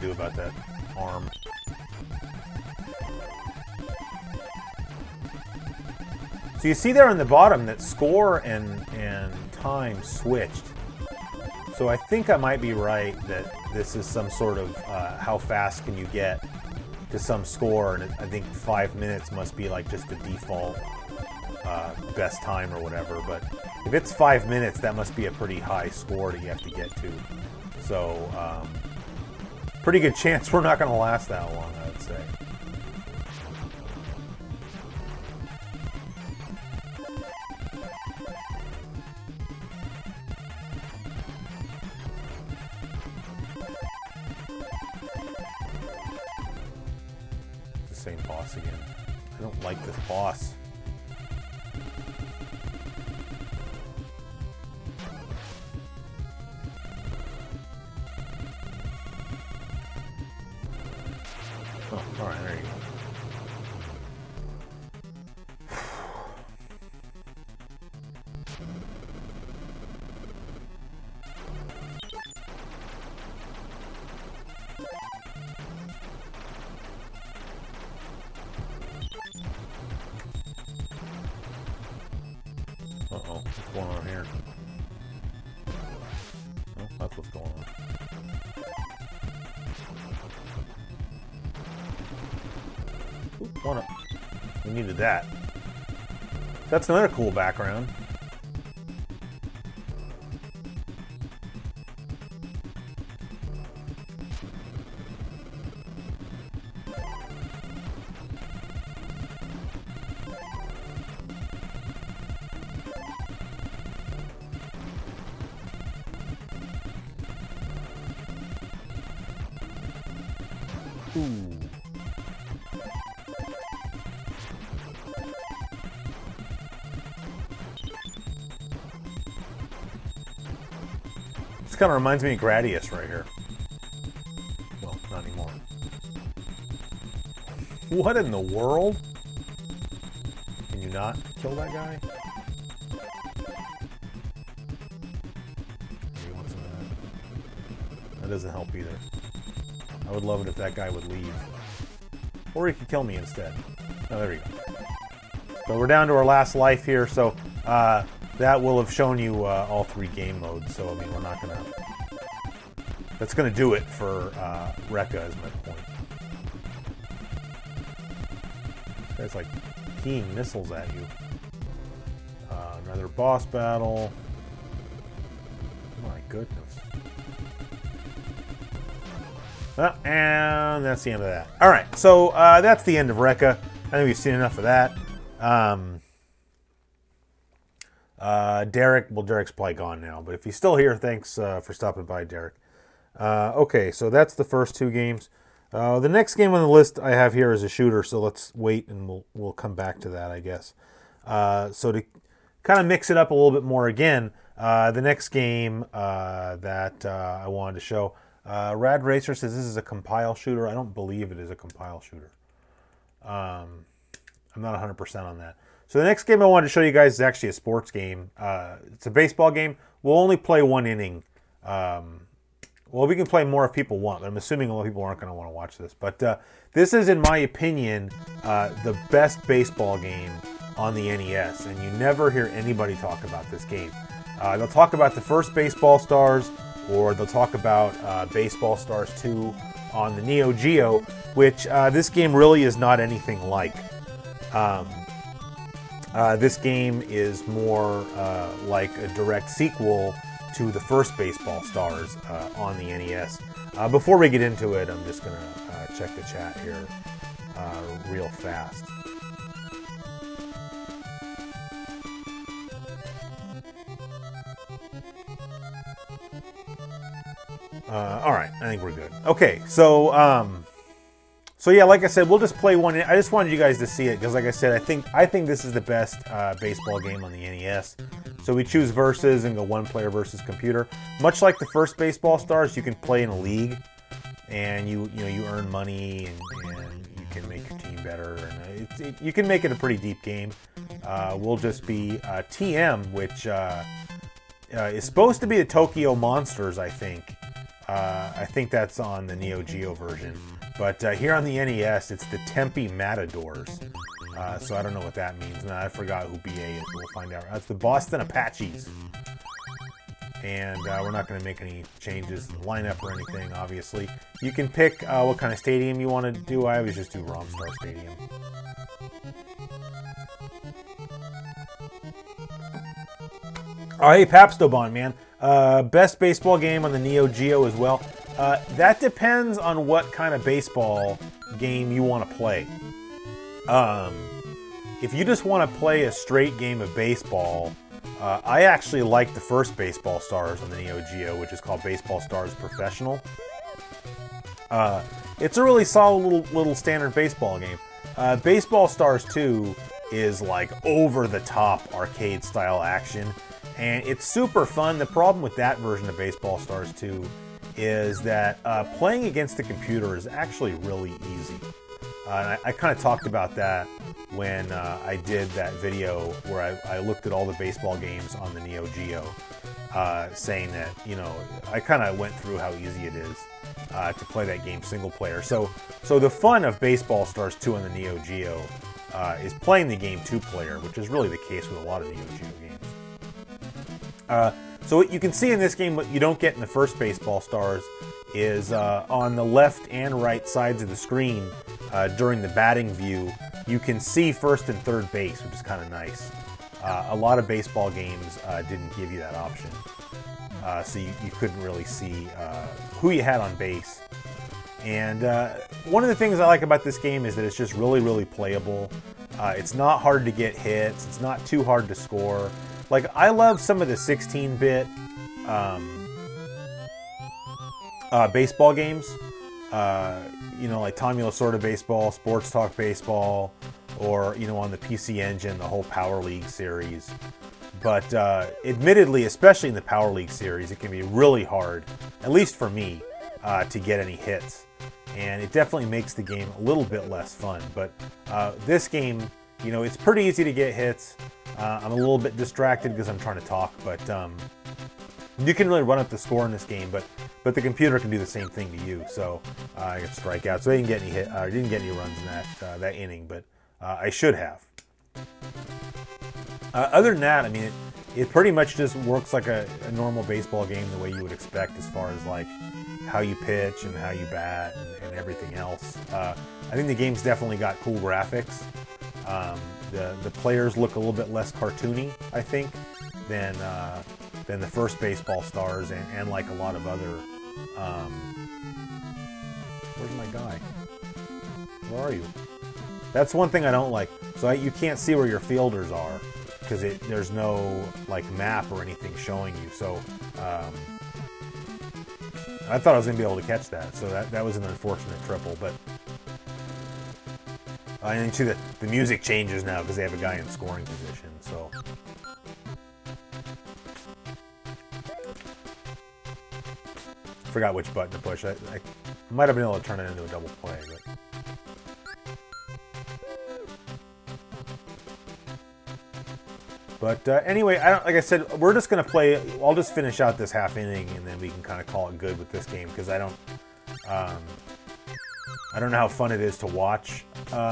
Do about that arm. So you see there on the bottom that score and time switched. So I think I might be right that this is some sort of how fast can you get to some score, and I think 5 minutes must be like just the default best time or whatever. But if it's 5 minutes, that must be a pretty high score that you have to get to. So pretty good chance we're not going to last that long, I would say. The same boss again. I don't like this boss. Oh, all right, there you go. Uh-oh, what's going on here? Oh, that's what's going on. One up. We needed that. That's another cool background. Ooh. This kind of reminds me of Gradius right here. Well, not anymore. What in the world? Can you not kill that guy? Maybe want some of that. That doesn't help either. I would love it if that guy would leave. Or he could kill me instead. Oh, there we go. So we're down to our last life here, so that will have shown you all 3 game modes, so I mean, we're not going to... That's going to do it for Rekka, is my point. This guy's like peeing missiles at you. Another boss battle. My goodness. And that's the end of that. Alright, so that's the end of Rekka. I think we've seen enough of that. Derek, well, Derek's probably gone now, but if he's still here, thanks for stopping by, Derek. Okay, so that's the first 2 games. The next game on the list I have here is a shooter, so let's wait and we'll come back to that, I guess. So to kind of mix it up a little bit more again, the next game that I wanted to show, Rad Racer says this is a compile shooter. I don't believe it is a compile shooter. I'm not 100% on that. So the next game I wanted to show you guys is actually a sports game. It's a baseball game. We'll only play 1 inning. Well, we can play more if people want, but I'm assuming a lot of people aren't going to want to watch this. But this is, in my opinion, the best baseball game on the NES, and you never hear anybody talk about this game. They'll talk about the first Baseball Stars, or they'll talk about Baseball Stars 2 on the Neo Geo, which this game really is not anything like. This game is more like a direct sequel to the first Baseball Stars on the NES. Before we get into it, I'm just going to check the chat here real fast. All right, I think we're good. Okay, so yeah, like I said, we'll just play one. I just wanted you guys to see it because, like I said, I think this is the best baseball game on the NES. So we choose versus and go one player versus computer. Much like the first Baseball Stars, you can play in a league, and you earn money and you can make your team better, and you can make it a pretty deep game. We'll just be TM, which is supposed to be the Tokyo Monsters, I think. I think that's on the Neo Geo version. But here on the NES, it's the Tempe Matadors. So I don't know what that means. No, I forgot who BA is. We'll find out. That's the Boston Apaches. And we're not going to make any changes to the lineup or anything, obviously. You can pick what kind of stadium you want to do. I always just do Romstar Stadium. Oh, hey, Papstobon, man. Best baseball game on the Neo Geo as well. That depends on what kind of baseball game you want to play. If you just want to play a straight game of baseball, I actually like the first Baseball Stars on the Neo Geo, which is called Baseball Stars Professional. It's a really solid little standard baseball game. Baseball Stars 2 is like over-the-top arcade-style action, and it's super fun. The problem with that version of Baseball Stars 2 is that playing against the computer is actually really easy. And I kind of talked about that when I did that video where I looked at all the baseball games on the Neo Geo, saying that, I kind of went through how easy it is to play that game single player. So the fun of Baseball Stars 2 on the Neo Geo is playing the game two-player, which is really the case with a lot of Neo Geo games. So what you can see in this game, what you don't get in the first Baseball Stars, is on the left and right sides of the screen during the batting view, you can see first and third base, which is kind of nice. A lot of baseball games didn't give you that option. So you couldn't really see who you had on base. And one of the things I like about this game is that it's just really, really playable. It's not hard to get hits. It's not too hard to score. Like, I love some of the 16-bit baseball games. Like Tommy Lasorda Baseball, Sports Talk Baseball, or, on the PC Engine, the whole Power League series. But admittedly, especially in the Power League series, it can be really hard, at least for me, to get any hits. And it definitely makes the game a little bit less fun. But this game, it's pretty easy to get hits. I'm a little bit distracted because I'm trying to talk, but you can really run up the score in this game, but the computer can do the same thing to you. So I get strikeouts. So I didn't get any didn't get any runs in that inning, but I should have. Other than that, I mean, it pretty much just works like a normal baseball game the way you would expect, as far as like how you pitch and how you bat and everything else. I think the game's definitely got cool graphics. The players look a little bit less cartoony, I think, than the first Baseball Stars and like a lot of other. Where's my guy? Where are you? That's one thing I don't like. So you can't see where your fielders are because there's no like map or anything showing you. So I thought I was gonna be able to catch that. So that was an unfortunate triple, but. I think too that the music changes now because they have a guy in scoring position. So, forgot which button to push. I might have been able to turn it into a double play, but anyway, like I said, we're just gonna play. I'll just finish out this half inning, and then we can kind of call it good with this game because I don't. I don't know how fun it is to watch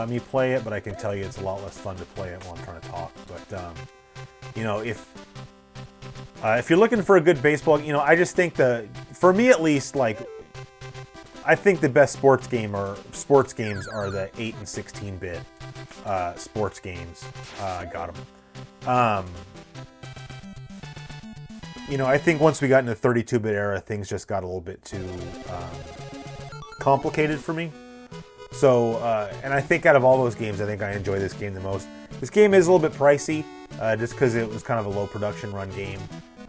me play it, but I can tell you it's a lot less fun to play it while I'm trying to talk. But you know, if you're looking for a good baseball, you know, I just think for me at least, like, I think the best sports games are the 8 and 16-bit sports games. Got them. You know, I think once we got into the 32-bit era, things just got a little bit too complicated for me. So, and I think out of all those games, I think I enjoy this game the most. This game is a little bit pricey, just because it was kind of a low production run game.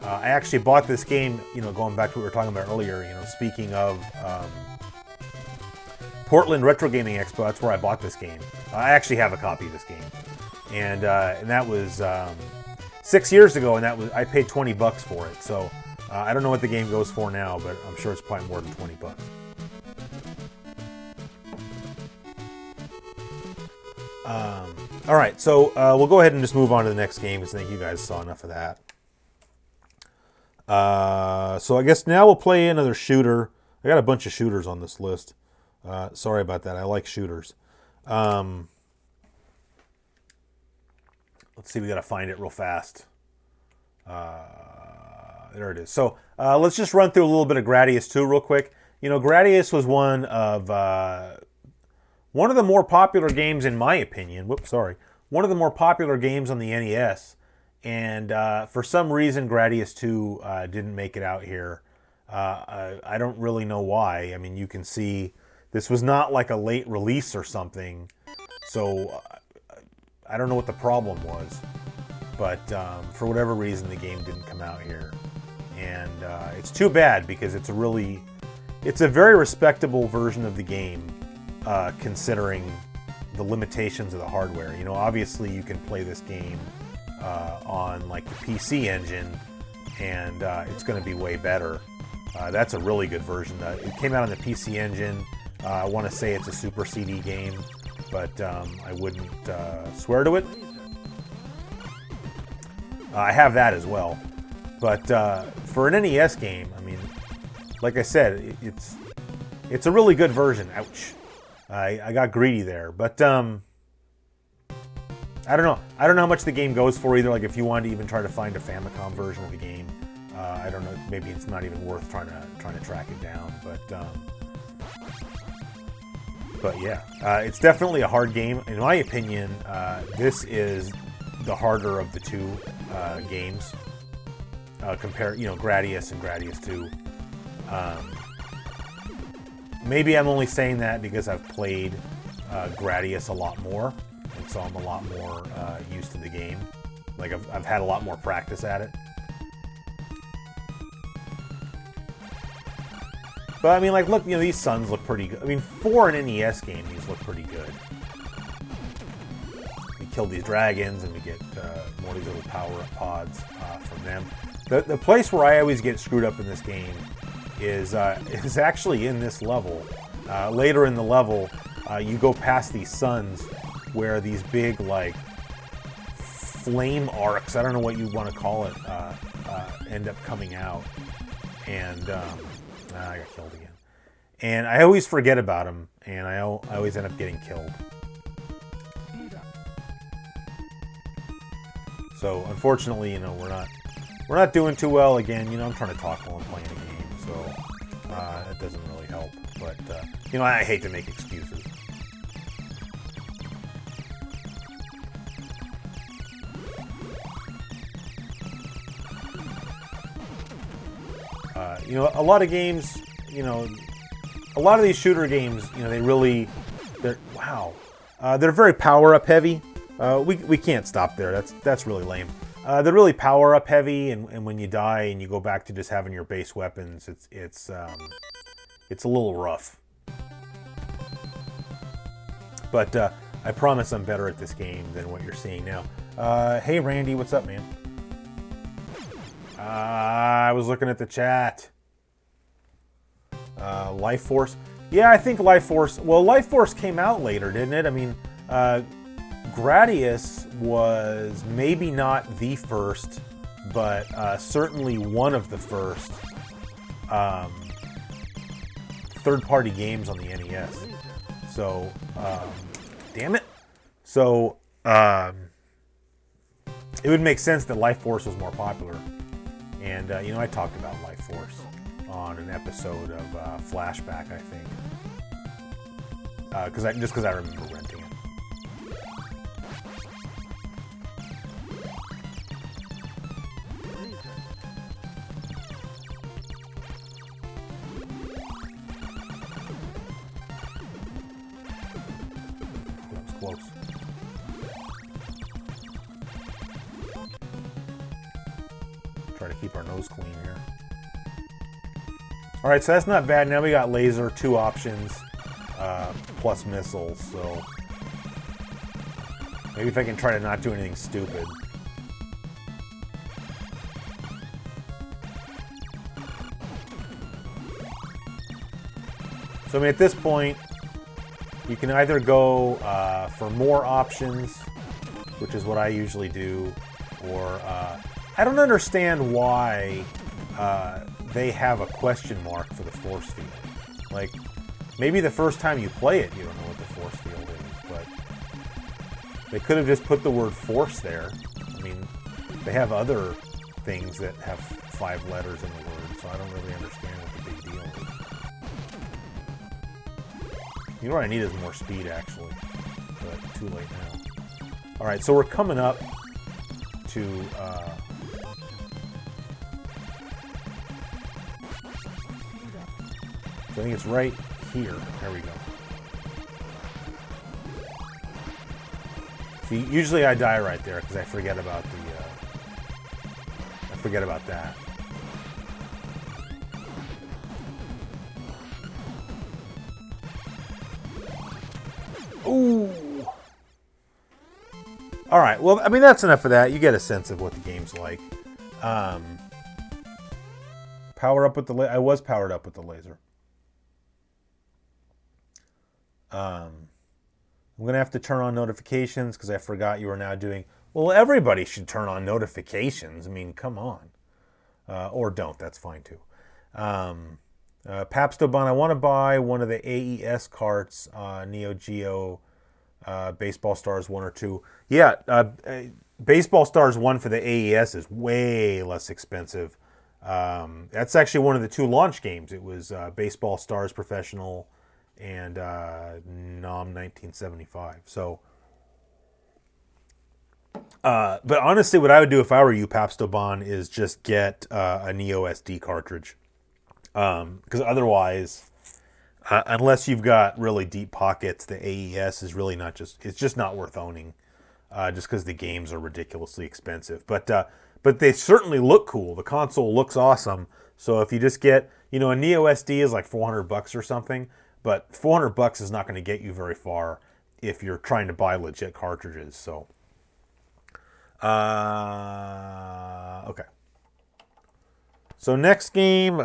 I actually bought this game, you know, going back to what we were talking about earlier, you know, speaking of Portland Retro Gaming Expo, that's where I bought this game. I actually have a copy of this game. And that was 6 years ago, and I paid $20 for it. So I don't know what the game goes for now, but I'm sure it's probably more than $20. All right, so we'll go ahead and just move on to the next game, because I think you guys saw enough of that. So I guess now we'll play another shooter. I got a bunch of shooters on this list. Sorry about that. I like shooters. Let's see. We got to find it real fast. There it is. So let's just run through a little bit of Gradius II real quick. You know, Gradius was one of the more popular games, in my opinion. Whoops, sorry. One of the more popular games on the NES. And for some reason, Gradius II didn't make it out here. I don't really know why. I mean, you can see this was not like a late release or something. So I don't know what the problem was. But for whatever reason, the game didn't come out here. And it's too bad, because it's a very respectable version of the game, considering the limitations of the hardware. You know, obviously you can play this game on like the PC engine, and it's going to be way better. That's a really good version. It came out on the PC engine. I want to say it's a Super CD game, but I wouldn't swear to it. I have that as well. But for an NES game, I mean, like I said, it's a really good version. Ouch. I got greedy there, but I don't know. I don't know how much the game goes for either. Like, if you wanted to even try to find a Famicom version of the game, I don't know. Maybe it's not even worth trying to track it down. But yeah, it's definitely a hard game. In my opinion, this is the harder of the two games. Compare, you know, Gradius and Gradius II. Maybe I'm only saying that because I've played Gradius a lot more, and so I'm a lot more used to the game. Like, I've had a lot more practice at it. But I mean, like, look, you know, these suns look pretty good. I mean, for an NES game, these look pretty good. We kill these dragons, and we get more of these little power-up pods from them. The place where I always get screwed up in this game is actually in this level. Later in the level, you go past these suns where these big, like, flame arcs, I don't know what you want to call it, end up coming out. And I got killed again. And I always forget about them, and I always end up getting killed. So unfortunately, you know, we're not doing too well again. You know, I'm trying to talk while I'm playing a game, so that doesn't really help. But you know, I hate to make excuses. You know, a lot of games, you know, a lot of these shooter games, you know, they're very power-up heavy. We can't stop there. That's really lame. They're really power-up heavy, and when you die and you go back to just having your base weapons, it's a little rough. But I promise I'm better at this game than what you're seeing now. Hey, Randy, what's up, man? I was looking at the chat. Life Force. Yeah, I think Life Force... Well, Life Force came out later, didn't it? I mean, Gradius was maybe not the first, but certainly one of the first third-party games on the NES. So, damn it. So, it would make sense that Life Force was more popular. And, you know, I talked about Life Force on an episode of Flashback, I think. Just because I remember renting it. That was close. Try to keep our nose clean here. All right, so that's not bad. Now we got laser, 2 options, plus missiles. So maybe if I can try to not do anything stupid. So I mean, at this point, you can either go for more options, which is what I usually do, or I don't understand why they have a question mark for the force field. Like, maybe the first time you play it, you don't know what the force field is, but they could have just put the word force there. I mean, they have other things that have 5 letters in the word, so I don't really understand what the big deal is. You know what I need is more speed, actually, but too late now. All right, so we're coming up to so I think it's right here. There we go. See, usually I die right there because I forget about that. Ooh. All right. Well, I mean, that's enough of that. You get a sense of what the game's like. Power up with the I was powered up with the laser. I'm going to have to turn on notifications because I forgot you are now doing... Well, everybody should turn on notifications. I mean, come on. Or don't. That's fine, too. Papstoban, I want to buy one of the AES carts, Neo Geo, Baseball Stars 1 or 2. Yeah, Baseball Stars 1 for the AES is way less expensive. That's actually one of the 2 launch games. It was Baseball Stars Professional and NOM 1975. So, but honestly, what I would do if I were you, Papstoban, is just get a Neo SD cartridge. Because otherwise, unless you've got really deep pockets, the AES is really not it's just not worth owning, just because the games are ridiculously expensive. But they certainly look cool. The console looks awesome. So if you just get, a Neo SD is like $400 or something, but $400 is not going to get you very far if you're trying to buy legit cartridges. So, okay. So next game,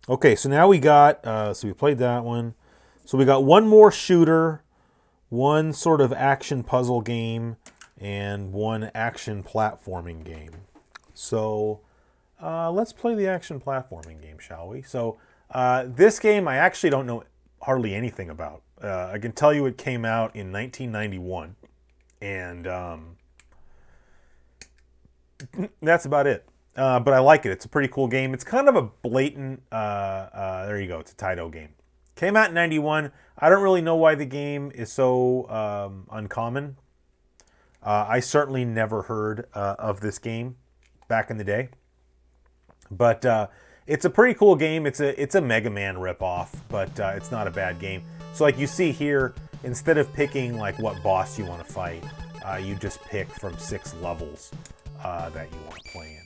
okay, so now we got, so we played that one. So we got one more shooter, one sort of action puzzle game, and one action platforming game. So let's play the action platforming game, shall we? So this game I actually don't know hardly anything about. I can tell you it came out in 1991, and that's about it. But I like it. It's a pretty cool game. It's kind of a blatant, there you go, it's a Taito game. Came out in 91. I don't really know why the game is so uncommon. I certainly never heard of this game back in the day. But it's a pretty cool game. It's a Mega Man ripoff, but it's not a bad game. So like you see here, instead of picking like what boss you want to fight, you just pick from 6 levels that you want to play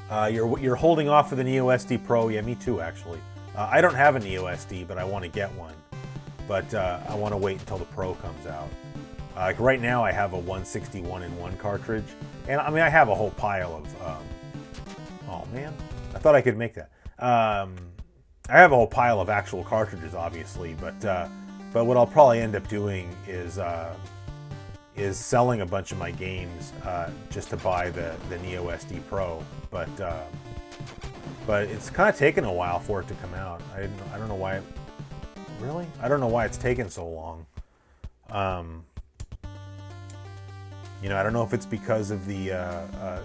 in. You're holding off for the Neo SD Pro. Yeah, me too, actually. I don't have a Neo SD, but I want to get one. But I want to wait until the Pro comes out. Like right now, I have a 161-in-1 cartridge, and I mean I have a whole pile of. Oh man, I thought I could make that. I have a whole pile of actual cartridges, obviously, but what I'll probably end up doing is selling a bunch of my games just to buy the Neo SD Pro. But but it's kind of taken a while for it to come out. I don't know why. Really? I don't know why it's taken so long. You know, I don't know if it's because of the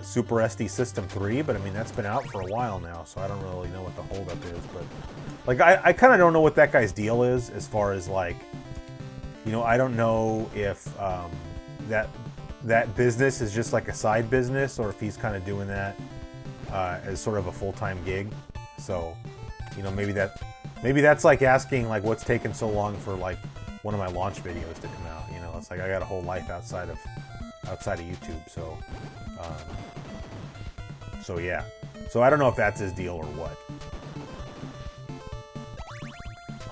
Super SD System 3, but I mean, that's been out for a while now, so I don't really know what the holdup is. But, like, I kind of don't know what that guy's deal is as far as, like, you know, I don't know if that business is just like a side business or if he's kind of doing that as sort of a full-time gig. So, you know, maybe that's like asking, like, what's taken so long for, like, one of my launch videos to come out. You know, it's like I got a whole life outside of YouTube, so yeah. So I don't know if that's his deal or what.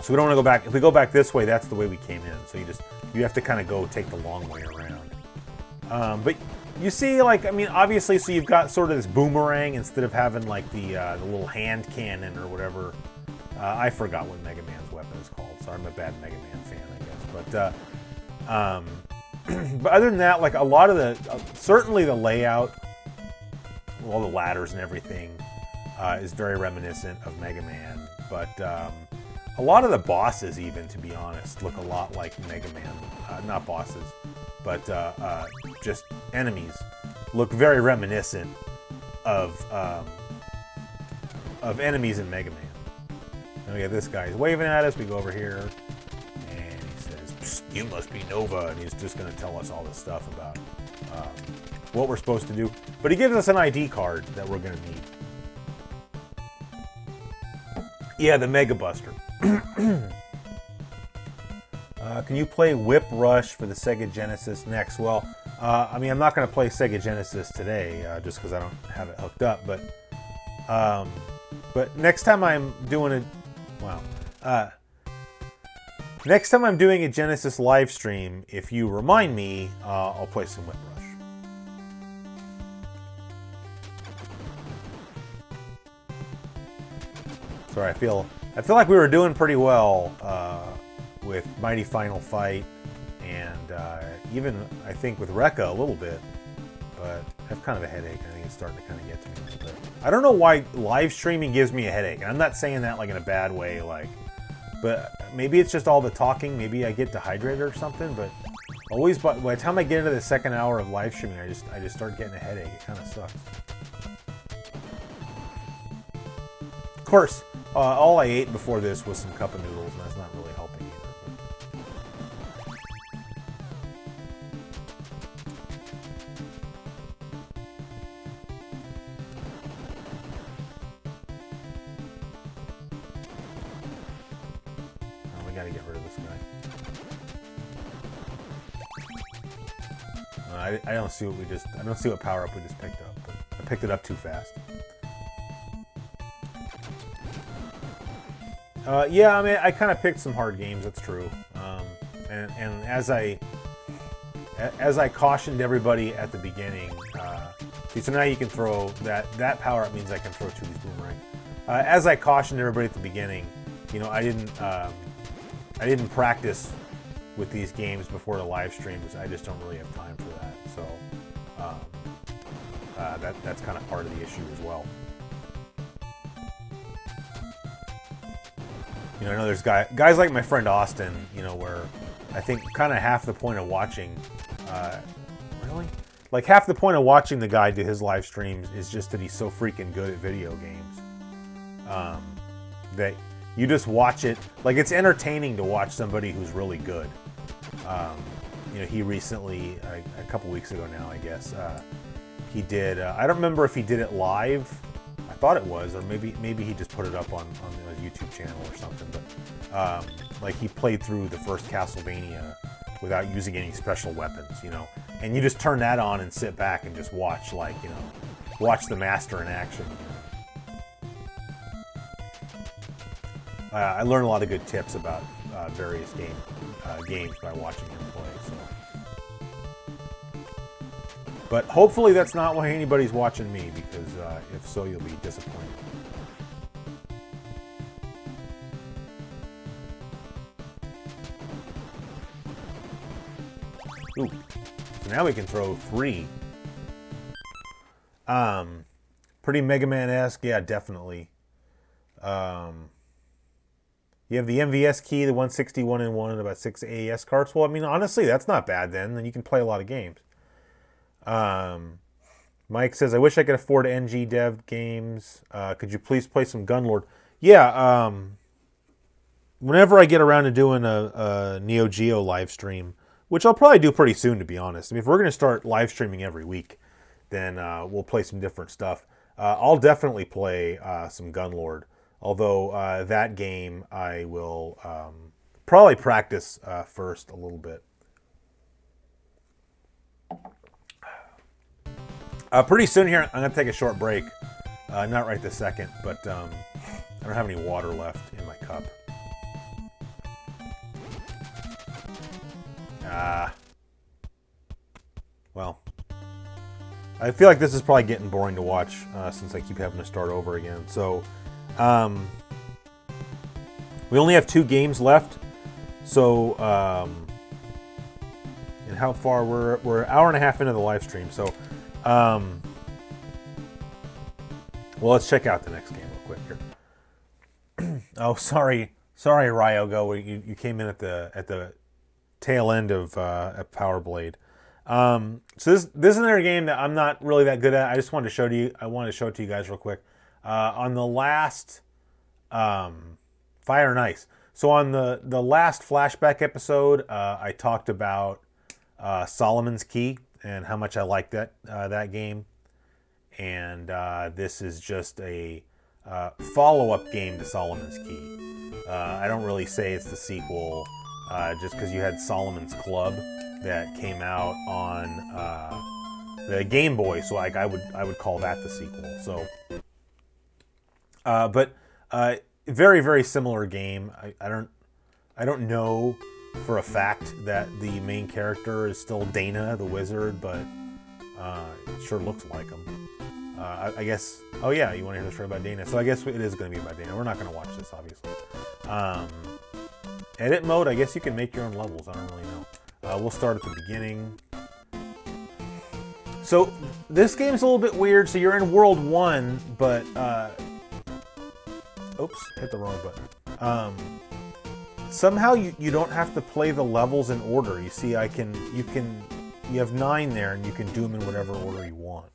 So we don't want to go back. If we go back this way, that's the way we came in. So you have to kind of go take the long way around. But you see, like, I mean, obviously, so you've got sort of this boomerang instead of having like the little hand cannon or whatever. I forgot what Mega Man's weapon is called, so I'm a bad Mega Man fan, I guess. But but other than that, like a lot of the, certainly the layout, all the ladders and everything is very reminiscent of Mega Man. But a lot of the bosses, even, to be honest, look a lot like Mega Man. Not bosses, but just enemies look very reminiscent of enemies in Mega Man. And we got this guy. He's waving at us. We go over here. You must be Nova, and he's just going to tell us all this stuff about what we're supposed to do. But he gives us an ID card that we're going to need. Yeah, the Mega Buster. Can you play Whip Rush for the Sega Genesis next? Well, I mean, I'm not going to play Sega Genesis today just because I don't have it hooked up. But next time I'm doing it, wow. Next time I'm doing a Genesis live stream, if you remind me, I'll play some Whip Rush. Sorry, I feel like we were doing pretty well with Mighty Final Fight, and even I think with Rekka a little bit. But I have kind of a headache. I think it's starting to kind of get to me. But I don't know why live streaming gives me a headache, and I'm not saying that like in a bad way, like. But maybe it's just all the talking. Maybe I get dehydrated or something. But always, by the time I get into the second hour of live streaming, I just start getting a headache. It kind of sucks. Of course, all I ate before this was some cup of noodles, and that's not really helping either. Gotta get rid of this guy. I don't see what I don't see what power up we just picked up, but I picked it up too fast. Yeah, I mean, I kind of picked some hard games. That's true. And as I cautioned everybody at the beginning, see, so now you can throw that power up means I can throw 2 of these boomerang. As I cautioned everybody at the beginning, you know, I didn't practice with these games before the live streams. I just don't really have time for that. So that's kind of part of the issue as well. You know, I know there's guys like my friend Austin, you know, where I think kind of half the point of watching, really? Like half the point of watching the guy do his live streams is just that he's so freaking good at video games. That you just watch it, like it's entertaining to watch somebody who's really good. You know, he recently, a couple weeks ago now, I guess, he did, I don't remember if he did it live, I thought it was, or maybe he just put it up on his YouTube channel or something, but like he played through the first Castlevania without using any special weapons, you know, and you just turn that on and sit back and just watch, like, you know, watch the master in action. I learned a lot of good tips about various games by watching him play. So. But hopefully that's not why anybody's watching me, because if so, you'll be disappointed. Ooh, so now we can throw 3. Pretty Mega Man-esque, yeah, definitely. You have the MVS key, the 161 and 1, and about 6 AES cards. Well, I mean, honestly, that's not bad then. Then you can play a lot of games. Mike says, I wish I could afford NG Dev games. Could you please play some Gunlord? Yeah, whenever I get around to doing a Neo Geo live stream, which I'll probably do pretty soon, to be honest. I mean, if we're going to start live streaming every week, then we'll play some different stuff. I'll definitely play some Gunlord. Although that game I will probably practice first a little bit. Pretty soon here, I'm going to take a short break. Not right this second, but I don't have any water left in my cup. Well, I feel like this is probably getting boring to watch since I keep having to start over again. So, we only have 2 games left. So, and how far we're an hour and a half into the live stream. So, well, let's check out the next game real quick here. Oh, sorry, Ryogo. You came in at the tail end of Power Blade. So this is another game that I'm not really that good at. I just wanted to show you. I wanted to show it to you guys real quick. On the last Fire and Ice. So on the last flashback episode, I talked about Solomon's Key and how much I liked that game. And this is just a follow-up game to Solomon's Key. I don't really say it's the sequel, just because you had Solomon's Club that came out on the Game Boy, so like I would call that the sequel. So, but very, very similar game. I don't know for a fact that the main character is still Dana the Wizard, but it sure looks like him. I guess. Oh yeah, you want to hear the story about Dana? So I guess it is going to be about Dana. We're not going to watch this, obviously. Edit mode. I guess you can make your own levels. I don't really know. We'll start at the beginning. So this game's a little bit weird. So you're in World 1, but oops, hit the wrong button. Somehow you don't have to play the levels in order. You see, you have 9 there, and you can do them in whatever order you want.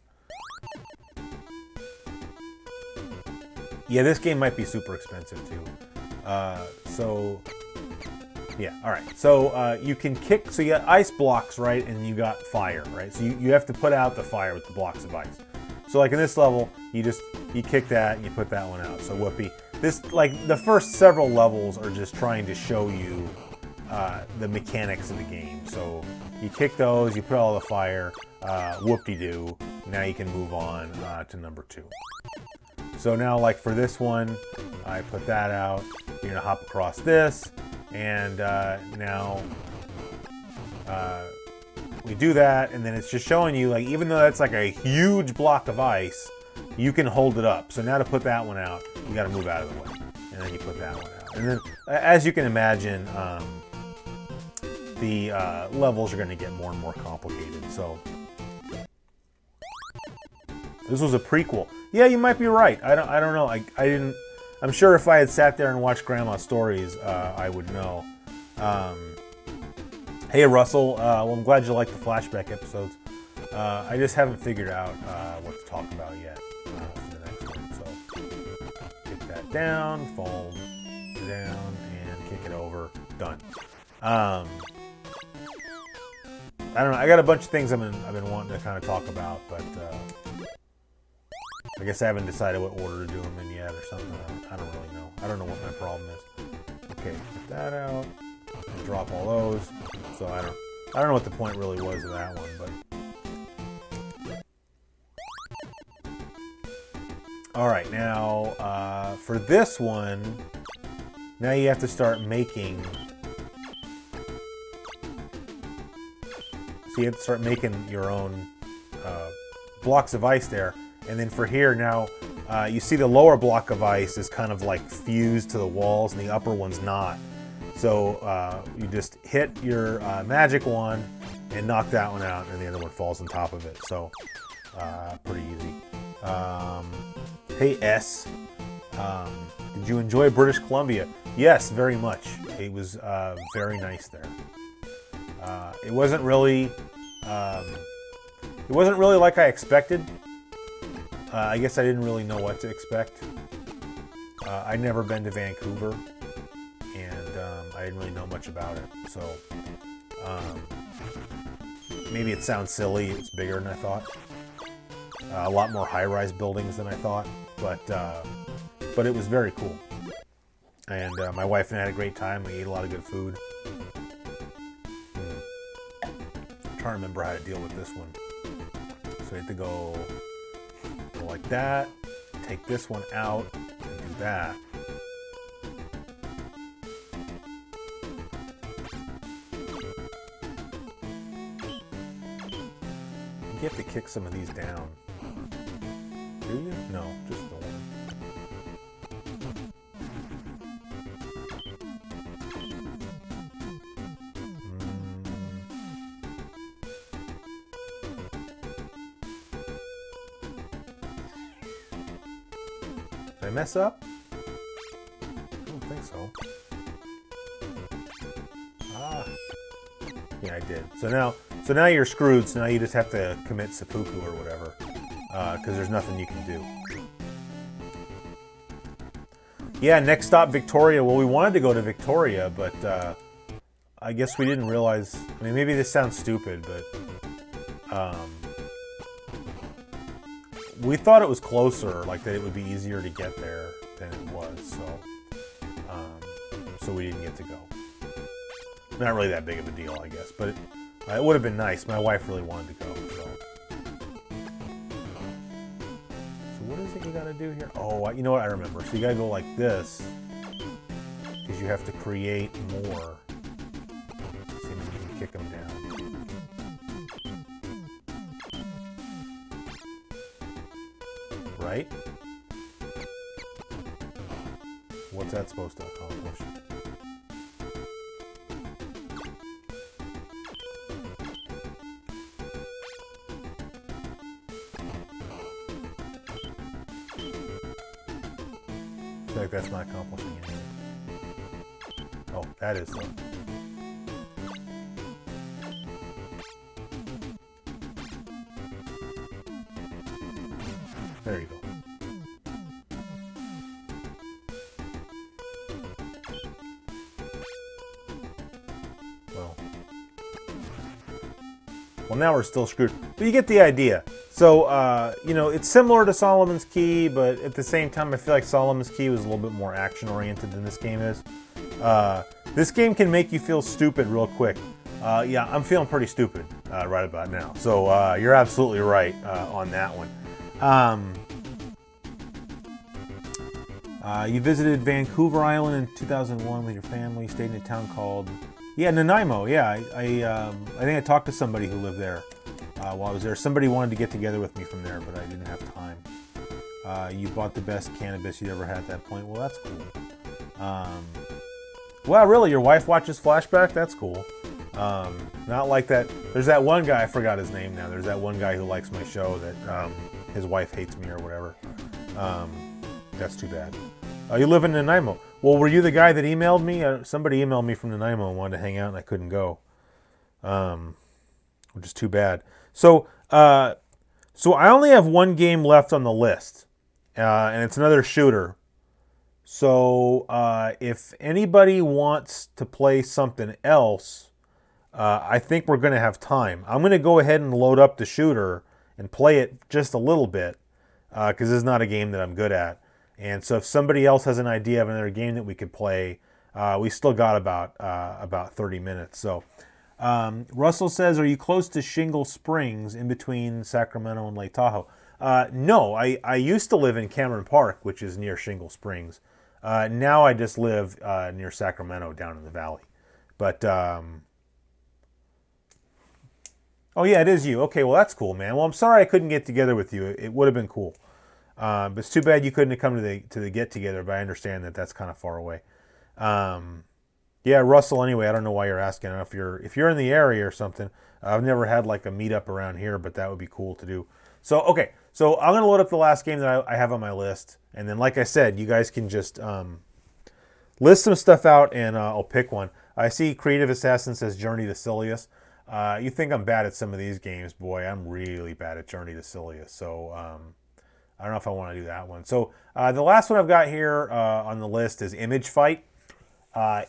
Yeah, this game might be super expensive too. So yeah, all right. So you can kick. So you got ice blocks, right, and you got fire, right. So you have to put out the fire with the blocks of ice. So like in this level, you kick that and you put that one out. So whoopee. This, like, the first several levels are just trying to show you the mechanics of the game. So you kick those, you put all the fire, whoop-de-doo. Now you can move on to number 2. So now, like for this one, I put that out. You're gonna hop across this, and now we do that, and then it's just showing you, like, even though that's like a huge block of ice, you can hold it up. So now to put that one out, you got to move out of the way, and then you put that one out. And then, as you can imagine, the levels are going to get more and more complicated. So this was a prequel. Yeah, you might be right. I don't know. I didn't. I'm sure if I had sat there and watched Grandma's Stories, I would know. Hey, Russell. Well, I'm glad you like the flashback episodes. I just haven't figured out what to talk about yet for the next one. So kick that down, fall down, and kick it over. Done. I don't know. I got a bunch of things I've been wanting to kind of talk about, but I guess I haven't decided what order to do them in yet or something. I don't really know. I don't know what my problem is. Okay, get that out. And drop all those. So I don't know what the point really was of that one, but. All right, now for this one, now you have to start making. So you have to start making your own blocks of ice there. And then for here now, you see the lower block of ice is kind of like fused to the walls and the upper one's not. So you just hit your magic wand and knock that one out, and the other one falls on top of it. So pretty easy. Hey S, Did you enjoy British Columbia? Yes, very much. It was very nice there. It wasn't really like I expected. I guess I didn't really know what to expect. I'd never been to Vancouver, and I didn't really know much about it. So maybe it sounds silly. It's bigger than I thought. A lot more high-rise buildings than I thought, but it was very cool. And my wife and I had a great time. We ate a lot of good food. I'm trying to remember how to deal with this one. So we had to go like that, take this one out, and do that. You have to kick some of these down. Do you? No, just the one. Did I mess up? I don't think so. Ah. Yeah, I did. So now you're screwed. So now you just have to commit seppuku or whatever, because there's nothing you can do. Yeah, next stop Victoria. Well, we wanted to go to Victoria, but I guess we didn't realize. I mean, maybe this sounds stupid, but we thought it was closer, like that it would be easier to get there than it was. So we didn't get to go. Not really that big of a deal, I guess, but it would have been nice. My wife really wanted to go. So what is it you got to do here? Oh, you know what? I remember. So you got to go like this because you have to create more. See if you can kick them down. Right? What's that supposed to accomplish? I feel like that's not accomplishing anything. Oh, that is though. There you go. Well, now we're still screwed. But you get the idea. So, you know, it's similar to Solomon's Key, but at the same time, I feel like Solomon's Key was a little bit more action-oriented than this game is. This game can make you feel stupid real quick. Yeah, I'm feeling pretty stupid right about now. So, you're absolutely right on that one. You visited Vancouver Island in 2001 with your family, stayed in a town called... Yeah, Nanaimo, yeah. I think I talked to somebody who lived there while I was there. Somebody wanted to get together with me from there, but I didn't have time. You bought the best cannabis you'd ever had at that point. Well, that's cool. Wow, really? Your wife watches Flashback? That's cool. Not like that. There's that one guy, I forgot his name now. There's that one guy who likes my show that his wife hates me or whatever. That's too bad. You live in Nanaimo. Well, were you the guy that emailed me? Somebody emailed me from Nanaimo and wanted to hang out, and I couldn't go, which is too bad. So I only have one game left on the list, and it's another shooter. So if anybody wants to play something else, I think we're going to have time. I'm going to go ahead and load up the shooter and play it just a little bit, because this is not a game that I'm good at. And so if somebody else has an idea of another game that we could play, we still got about 30 minutes. So Russell says, are you close to Shingle Springs in between Sacramento and Lake Tahoe? No, I used to live in Cameron Park, which is near Shingle Springs. Now I just live near Sacramento down in the valley. But, oh yeah, it is you. Okay, well that's cool, man. Well, I'm sorry I couldn't get together with you. It would have been cool. But it's too bad you couldn't have come to the get together, but I understand that that's kind of far away. Yeah, Russell, anyway, I don't know why you're asking. I don't know if you're in the area or something. I've never had like a meetup around here, but that would be cool to do. So, okay. So I'm going to load up the last game that I have on my list. And then, like I said, you guys can just list some stuff out and I'll pick one. I see Creative Assassin says Journey to Silius. You think I'm bad at some of these games. Boy, I'm really bad at Journey to Silius. So I don't know if I want to do that one. So the last one I've got here on the list is Image Fight.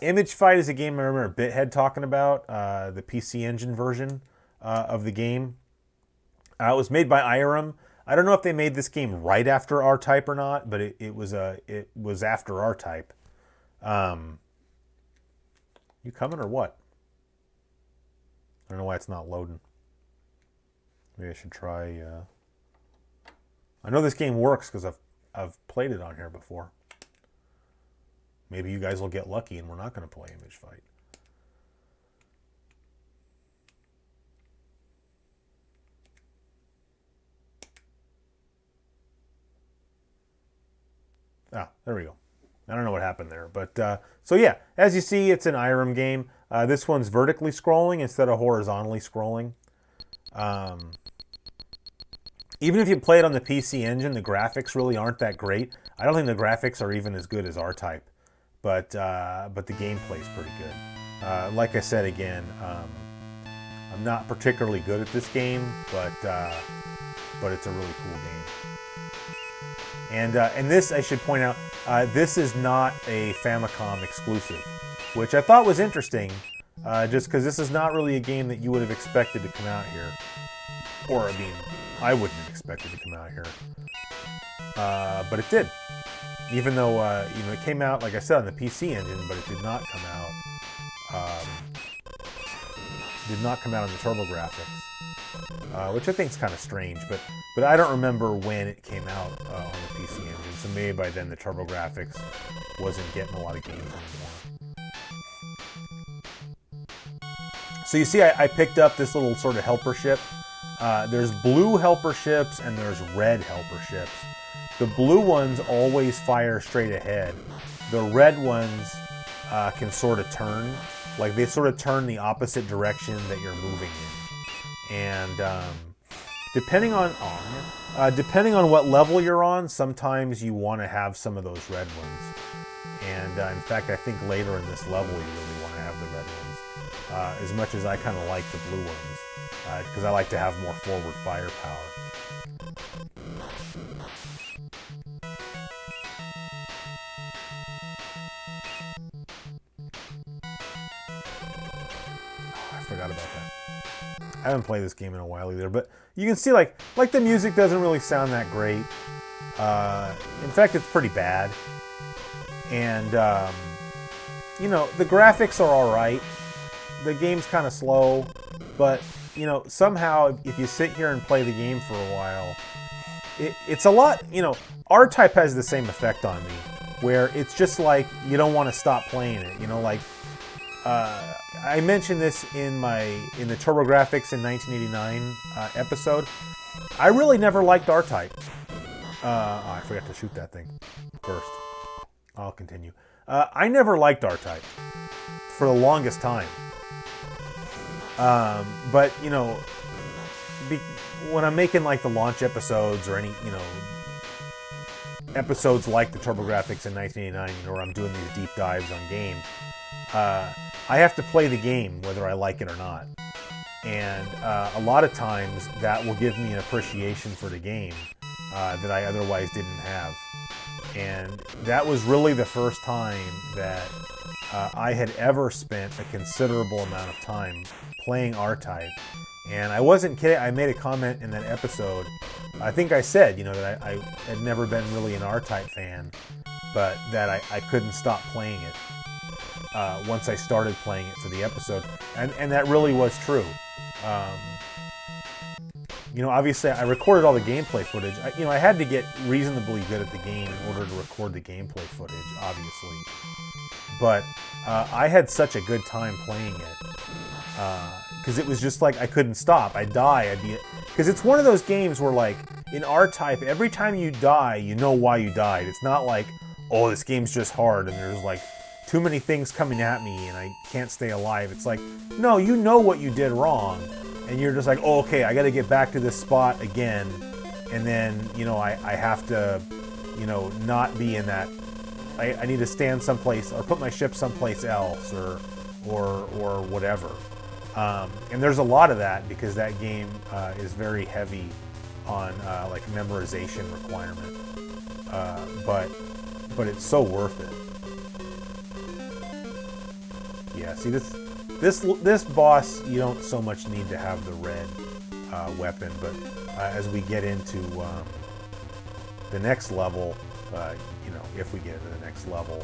Image Fight is a game I remember Bithead talking about, the PC Engine version of the game. It was made by Irem. I don't know if they made this game right after R-Type or not, but it was after R-Type. You coming or what? I don't know why it's not loading. Maybe I should try. I know this game works because I've played it on here before. Maybe you guys will get lucky and we're not going to play Image Fight. Ah, there we go. I don't know what happened there. But, so yeah, as you see, it's an Irem game. This one's vertically scrolling instead of horizontally scrolling. Even if you play it on the PC Engine, the graphics really aren't that great. I don't think the graphics are even as good as R-Type. But the gameplay's pretty good. Like I said again, I'm not particularly good at this game, but it's a really cool game. And this, I should point out, this is not a Famicom exclusive, which I thought was interesting, just because this is not really a game that you would have expected to come out here. Or, I mean, I wouldn't have expected to come out here. But it did. Even though, it came out, like I said, on the PC Engine, but it did not come out, on the TurboGrafx, which I think is kind of strange, but I don't remember when it came out on the PC Engine, so maybe by then the TurboGrafx wasn't getting a lot of games anymore. So you see, I picked up this little sort of helper ship. There's blue helper ships and there's red helper ships. The blue ones always fire straight ahead. The red ones can sort of turn. Like, they sort of turn the opposite direction that you're moving in. And depending on what level you're on, sometimes you want to have some of those red ones. And in fact, I think later in this level, you really want to have the red ones. As much as I kind of like the blue ones, because I like to have more forward firepower. I forgot about that. I haven't played this game in a while either, but you can see like the music doesn't really sound that great. In fact, it's pretty bad. And the graphics are all right. The game's kind of slow, but somehow if you sit here and play the game for a while, it's a lot. R-Type has the same effect on me, where it's just like you don't want to stop playing it. I mentioned this in the TurboGrafx in 1989 episode. I really never liked R-Type. I forgot to shoot that thing first. I'll continue. I never liked R-Type for the longest time. But when I'm making like the launch episodes or any episodes like the TurboGrafx in 1989, where I'm doing these deep dives on games, I have to play the game whether I like it or not. And a lot of times that will give me an appreciation for the game that I otherwise didn't have. And that was really the first time that I had ever spent a considerable amount of time playing R-Type. And I wasn't kidding. I made a comment in that episode. I think I said, that I had never been really an R-Type fan, but that I couldn't stop playing it once I started playing it for the episode. And that really was true. Obviously I recorded all the gameplay footage. I had to get reasonably good at the game in order to record the gameplay footage, obviously. But I had such a good time playing it. Because it was just like I couldn't stop. I'd die. Because it's one of those games where, like, in R-Type, every time you die, you know why you died. It's not like, oh, this game's just hard and there's, like, too many things coming at me and I can't stay alive. It's like, no, you know what you did wrong. And you're just like, oh, okay, I got to get back to this spot again. and then, you know, I have to, you know, not be in that. I need to stand someplace or put my ship someplace else or whatever. And there's a lot of that because that game is very heavy on like memorization requirement. But it's so worth it. Yeah, see this boss, you don't so much need to have the red weapon, but as we get into the next level, you know, if we get to the next level,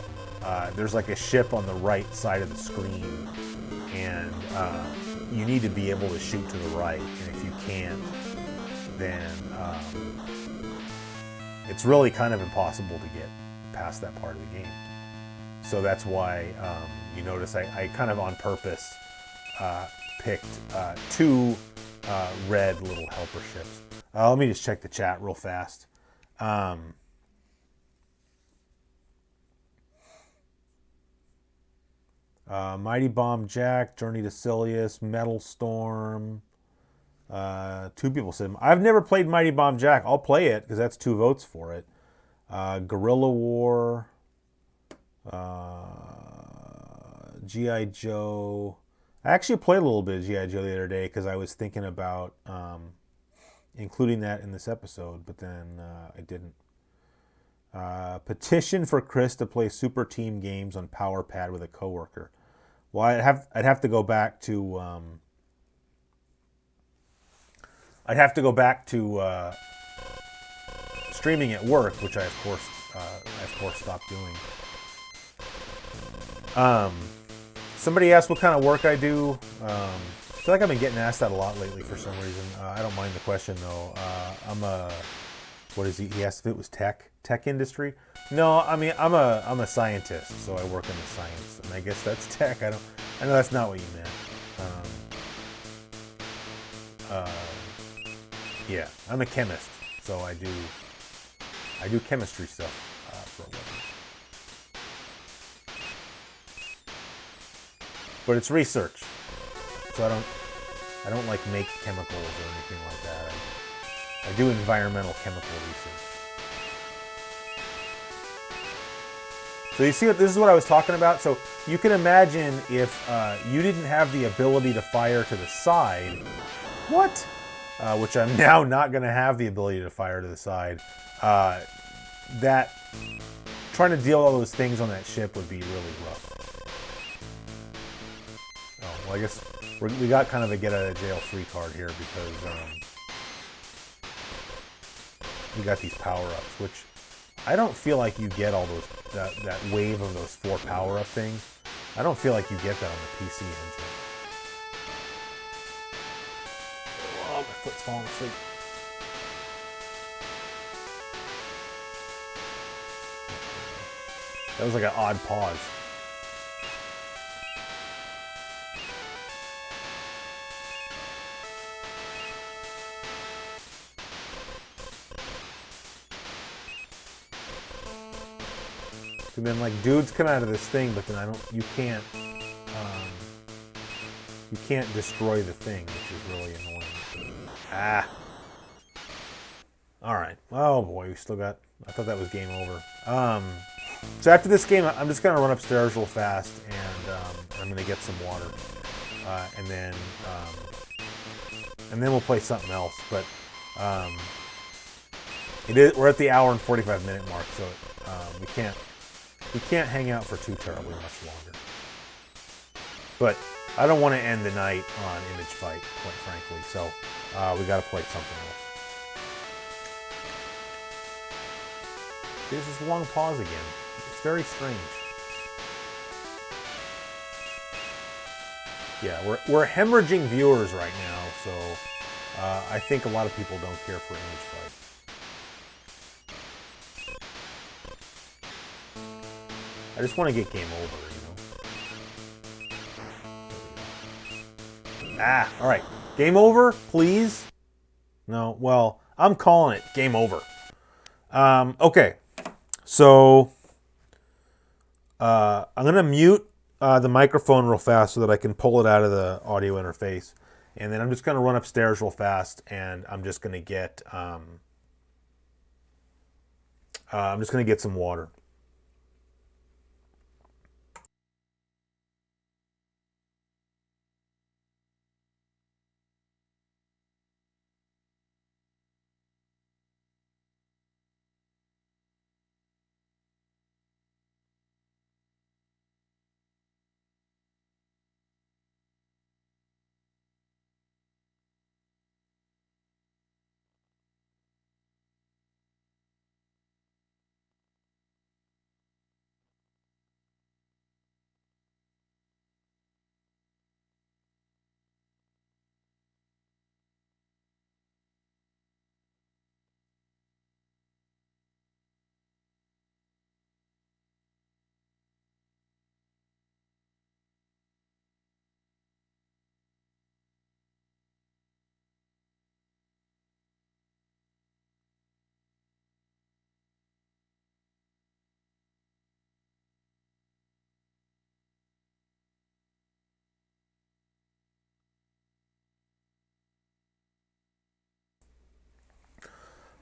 there's like a ship on the right side of the screen, and you need to be able to shoot to the right, and if you can't, then it's really kind of impossible to get past that part of the game. So that's why you notice I kind of on purpose picked 2 red little helper ships. Let me just check the chat real fast. Mighty Bomb Jack, Journey to Silius, Metal Storm. 2 people said, I've never played Mighty Bomb Jack. I'll play it because that's 2 votes for it. Guerrilla War. G.I. Joe. I actually played a little bit of G.I. Joe the other day because I was thinking about including that in this episode, but then I didn't. Petition for Chris to play Super Team games on Power Pad with a coworker. Well, I'd have to go back to streaming at work, which I of course stopped doing. Somebody asked what kind of work I do. I feel like I've been getting asked that a lot lately for some reason. I don't mind the question though. I'm a, what is he? He asked if it was tech industry. No, I mean I'm a scientist, so I work in the science, and I guess that's tech. I know that's not what you meant. Yeah, I'm a chemist, so I do chemistry stuff for a living. But it's research, so I don't like make chemicals or anything like that. I do environmental chemical research. So you see, this is what I was talking about. So you can imagine if you didn't have the ability to fire to the side, which I'm now not going to have the ability to fire to the side. That trying to deal with all those things on that ship would be really rough. Oh, well, I guess we got kind of a get out of jail free card here because we got these power-ups, which I don't feel like you get all those that wave of those 4 power-up things. I don't feel like you get that on the PC engine. Oh, my foot's falling asleep. That was like an odd pause. And then like dudes come out of this thing, but then you can't destroy the thing, which is really annoying. All right. Oh boy, we still got. I thought that was game over. So after this game, I'm just gonna run upstairs real fast, and I'm gonna get some water, and then we'll play something else. But we're at the hour and 45 minute mark, so we can't hang out for too terribly much longer. But I don't want to end the night on Image Fight, quite frankly. So we got to play something else. There's this long pause again. It's very strange. Yeah, we're hemorrhaging viewers right now, so I think a lot of people don't care for Image Fight. I just want to get game over, you know? All right. Game over, please? No, well, I'm calling it game over. Okay. So, I'm going to mute the microphone real fast so that I can pull it out of the audio interface. And then I'm just going to run upstairs real fast, and I'm just going to get I'm just going to get some water.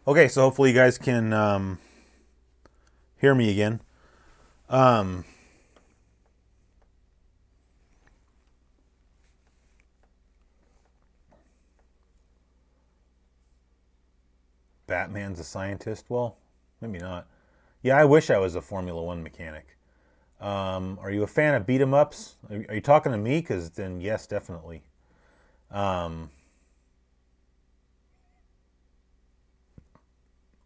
Okay, so hopefully you guys can hear me again. Batman's a scientist? Well, maybe not. Yeah, I wish I was a Formula One mechanic. Are you a fan of beat 'em ups? Are you talking to me? Because then yes, definitely.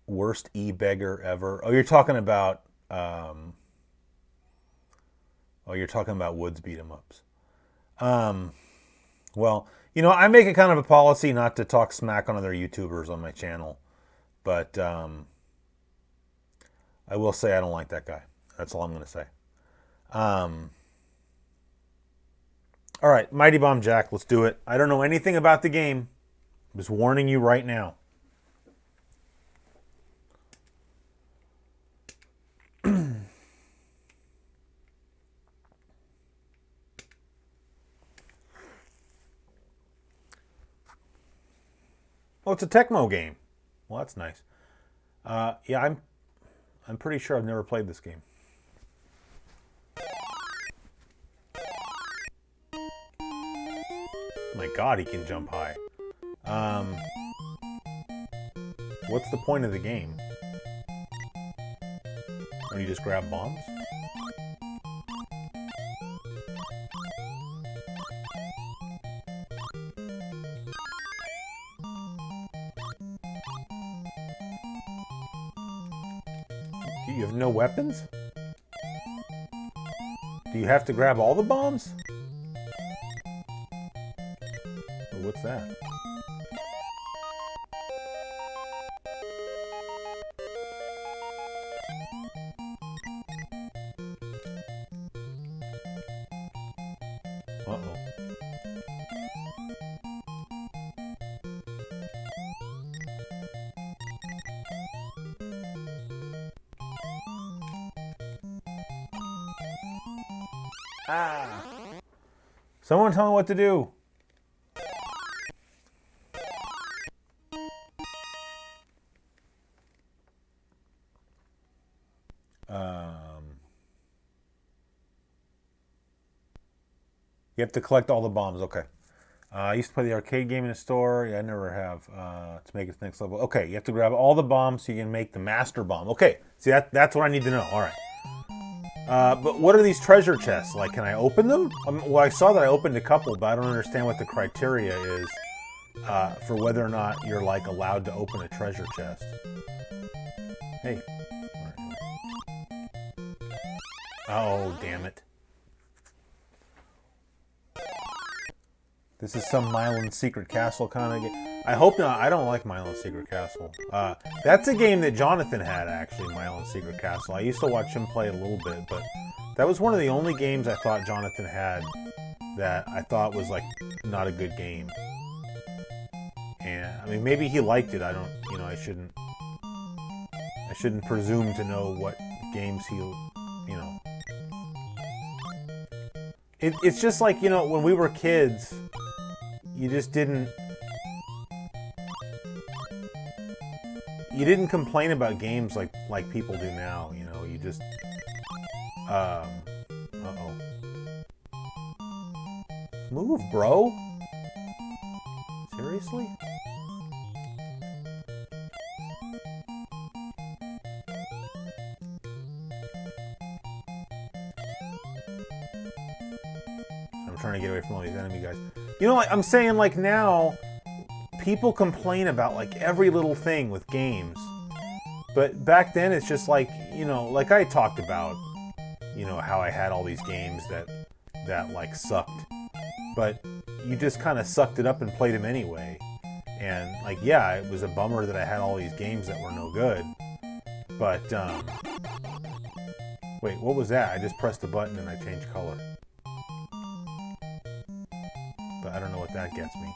Worst e-beggar ever. Oh, you're talking about Woods beat 'em ups. Well, you know, I make it kind of a policy not to talk smack on other YouTubers on my channel, but I will say I don't like that guy. That's all I'm going to say. All right, Mighty Bomb Jack, let's do it. I don't know anything about the game. I'm just warning you right now. Oh, it's a Tecmo game. Well, that's nice. Yeah, I'm pretty sure I've never played this game. Oh my God, he can jump high. What's the point of the game? When you just grab bombs? You have no weapons? Do you have to grab all the bombs? Oh, what's that? Uh-oh. Ah! Someone tell me what to do. You have to collect all the bombs. Okay. I used to play the arcade game in the store. Yeah, I never have. To make it to the next level. Okay, you have to grab all the bombs so you can make the master bomb. Okay, see, that's what I need to know. All right. But what are these treasure chests? Like, can I open them? Well, I saw that I opened a couple, but I don't understand what the criteria is for whether or not you're, like, allowed to open a treasure chest. Hey. Oh, damn it. This is some Mylan's Secret Castle kind of game. I hope not. I don't like Mylan's Secret Castle. That's a game that Jonathan had, actually, Mylan's Secret Castle. I used to watch him play a little bit, but that was one of the only games I thought Jonathan had that I thought was, like, not a good game. And, I mean, maybe he liked it. I don't, you know, I shouldn't presume to know what games he, you know. It's just like, you know, when we were kids, you just didn't... you didn't complain about games like people do now. You know, you just uh-oh. Move, bro. Seriously? I'm trying to get away from all these enemy guys. You know, like I'm saying, like now, people complain about like every little thing with games. But back then it's just like, you know, like I talked about, you know, how I had all these games that like sucked. But you just kind of sucked it up and played them anyway. And like, yeah, it was a bummer that I had all these games that were no good. But, wait, what was that? I just pressed a button and I changed color. But I don't know what that gets me.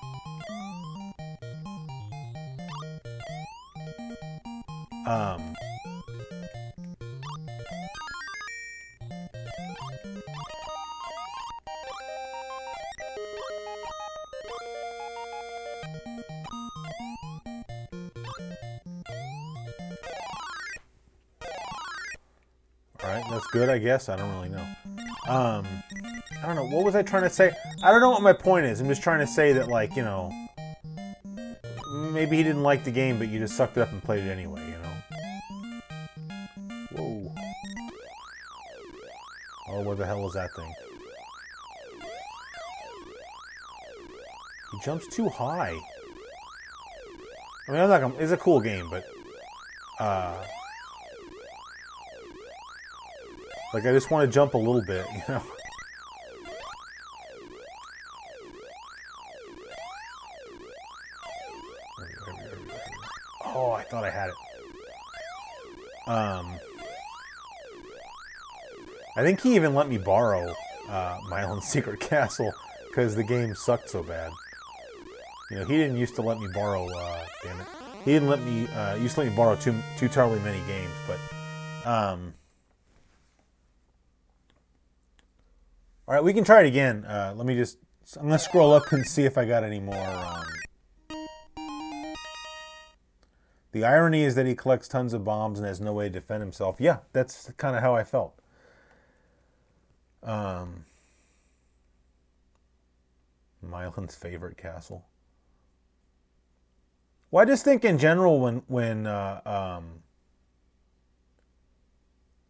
Alright, that's good, I guess. I don't really know. I don't know. What was I trying to say? I don't know what my point is. I'm just trying to say that, like, you know, maybe he didn't like the game, but you just sucked it up and played it anyway, you know? Whoa. Oh, what the hell is that thing? He jumps too high. I mean, I'm not gonna, it's a cool game, but, like, I just want to jump a little bit, you know? Oh, I thought I had it. I think he even let me borrow Myland's Secret Castle because the game sucked so bad. You know, he didn't used to let me borrow, damn it. He didn't let me, used to let me borrow too terribly many games, but, all right, we can try it again. Let me just, I'm going to scroll up and see if I got any more. The irony is that he collects tons of bombs and has no way to defend himself. Yeah, that's kind of how I felt. Myland's favorite castle. Well, I just think in general when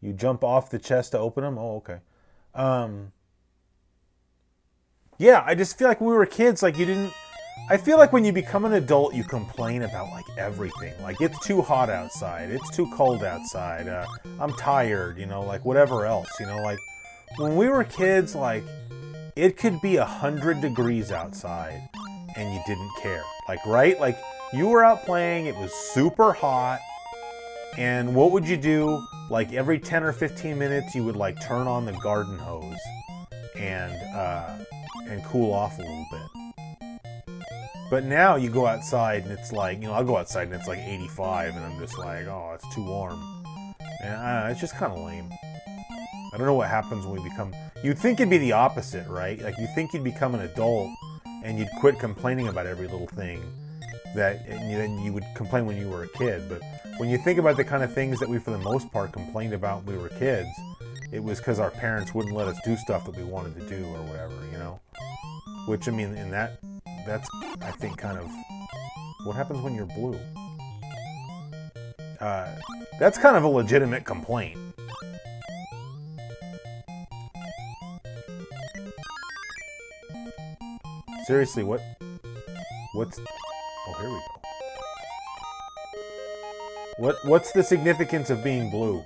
you jump off the chest to open them. Oh, okay. Yeah, I just feel like when we were kids, like you didn't... I feel like when you become an adult, you complain about, like, everything. Like, it's too hot outside. It's too cold outside. I'm tired, you know, like, whatever else, you know, like... When we were kids, like, it could be 100 degrees outside, and you didn't care. Like, right? Like, you were out playing, it was super hot, and what would you do? Like, every 10 or 15 minutes, you would, like, turn on the garden hose and cool off a little bit. But now you go outside and it's like, you know, I'll go outside and it's like 85 and I'm just like, oh, it's too warm. And it's just kind of lame. I don't know what happens when we become... You'd think it'd be the opposite, right? Like, you think you'd become an adult and you'd quit complaining about every little thing. Then you would complain when you were a kid. But when you think about the kind of things that we, for the most part, complained about when we were kids, it was because our parents wouldn't let us do stuff that we wanted to do or whatever, you know? Which, I mean, in that's, I think, kind of... What happens when you're blue? That's kind of a legitimate complaint. Seriously, what's... Oh, here we go. What's the significance of being blue?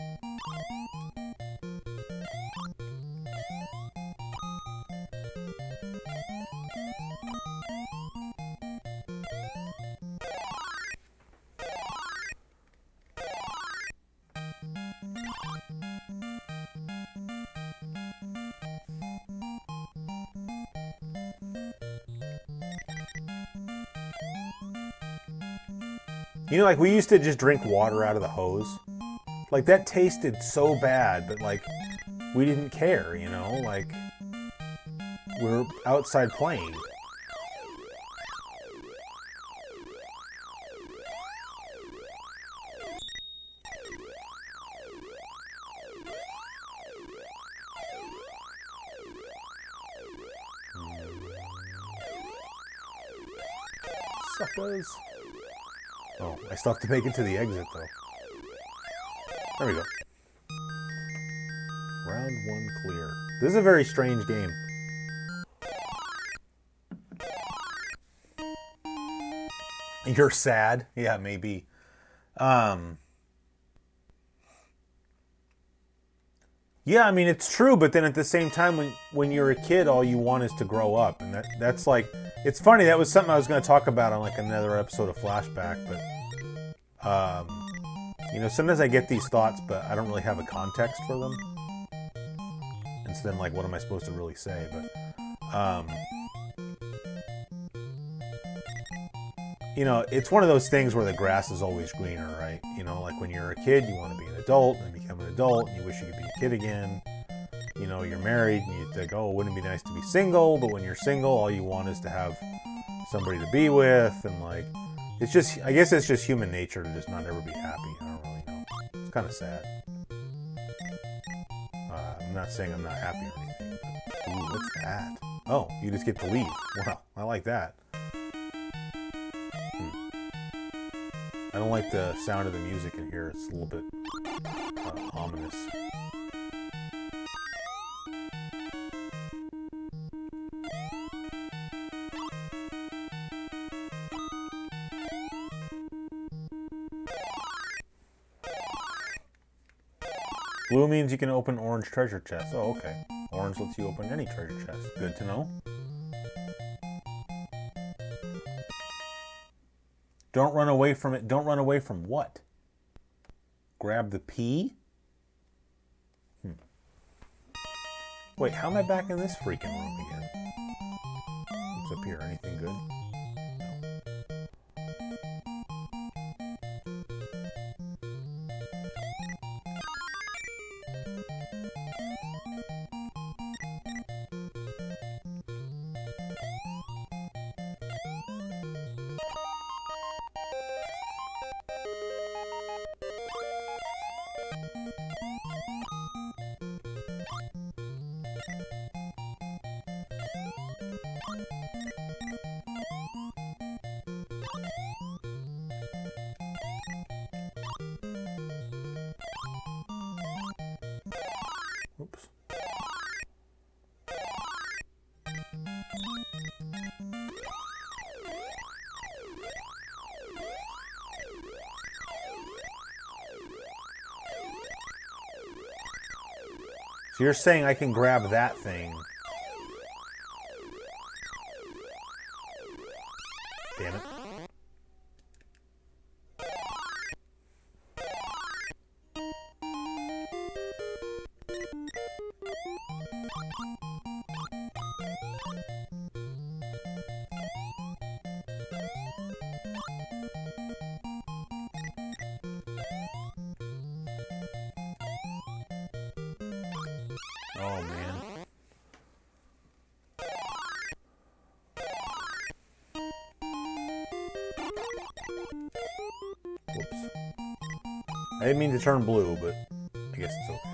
You know, like, we used to just drink water out of the hose. Like, that tasted so bad, but, like, we didn't care, you know? Like, we're outside playing. suckers. Oh, I still have to make it to the exit, though. There we go. Round 1 clear. This is a very strange game. You're sad? Yeah, maybe. Yeah, I mean, it's true, but then at the same time, when you're a kid, all you want is to grow up. And that's like, it's funny, that was something I was going to talk about on like another episode of Flashback, but, you know, sometimes I get these thoughts, but I don't really have a context for them. And so then, like, what am I supposed to really say? But, you know, it's one of those things where the grass is always greener, right? You know, like when you're a kid, you want to be an adult, and become an adult, and you wish you could be a kid again. You know, you're married, and you think, oh, wouldn't it be nice to be single? But when you're single, all you want is to have somebody to be with, and like, it's just, I guess it's just human nature to just not ever be happy. I don't really know. It's kind of sad. I'm not saying I'm not happy or anything, but, ooh, what's that? Oh, you just get to leave. Wow, I like that. I don't like the sound of the music in here. It's a little bit ominous. Blue means you can open orange treasure chests. Oh, okay. Orange lets you open any treasure chest. Good to know. Don't run away from it. Don't run away from what? Grab the P? Wait, how am I back in this freaking room again? What's up here? Anything good? Oops. So you're saying I can grab that thing. Damn it. Oh, man. Whoops. I didn't mean to turn blue, but I guess it's okay.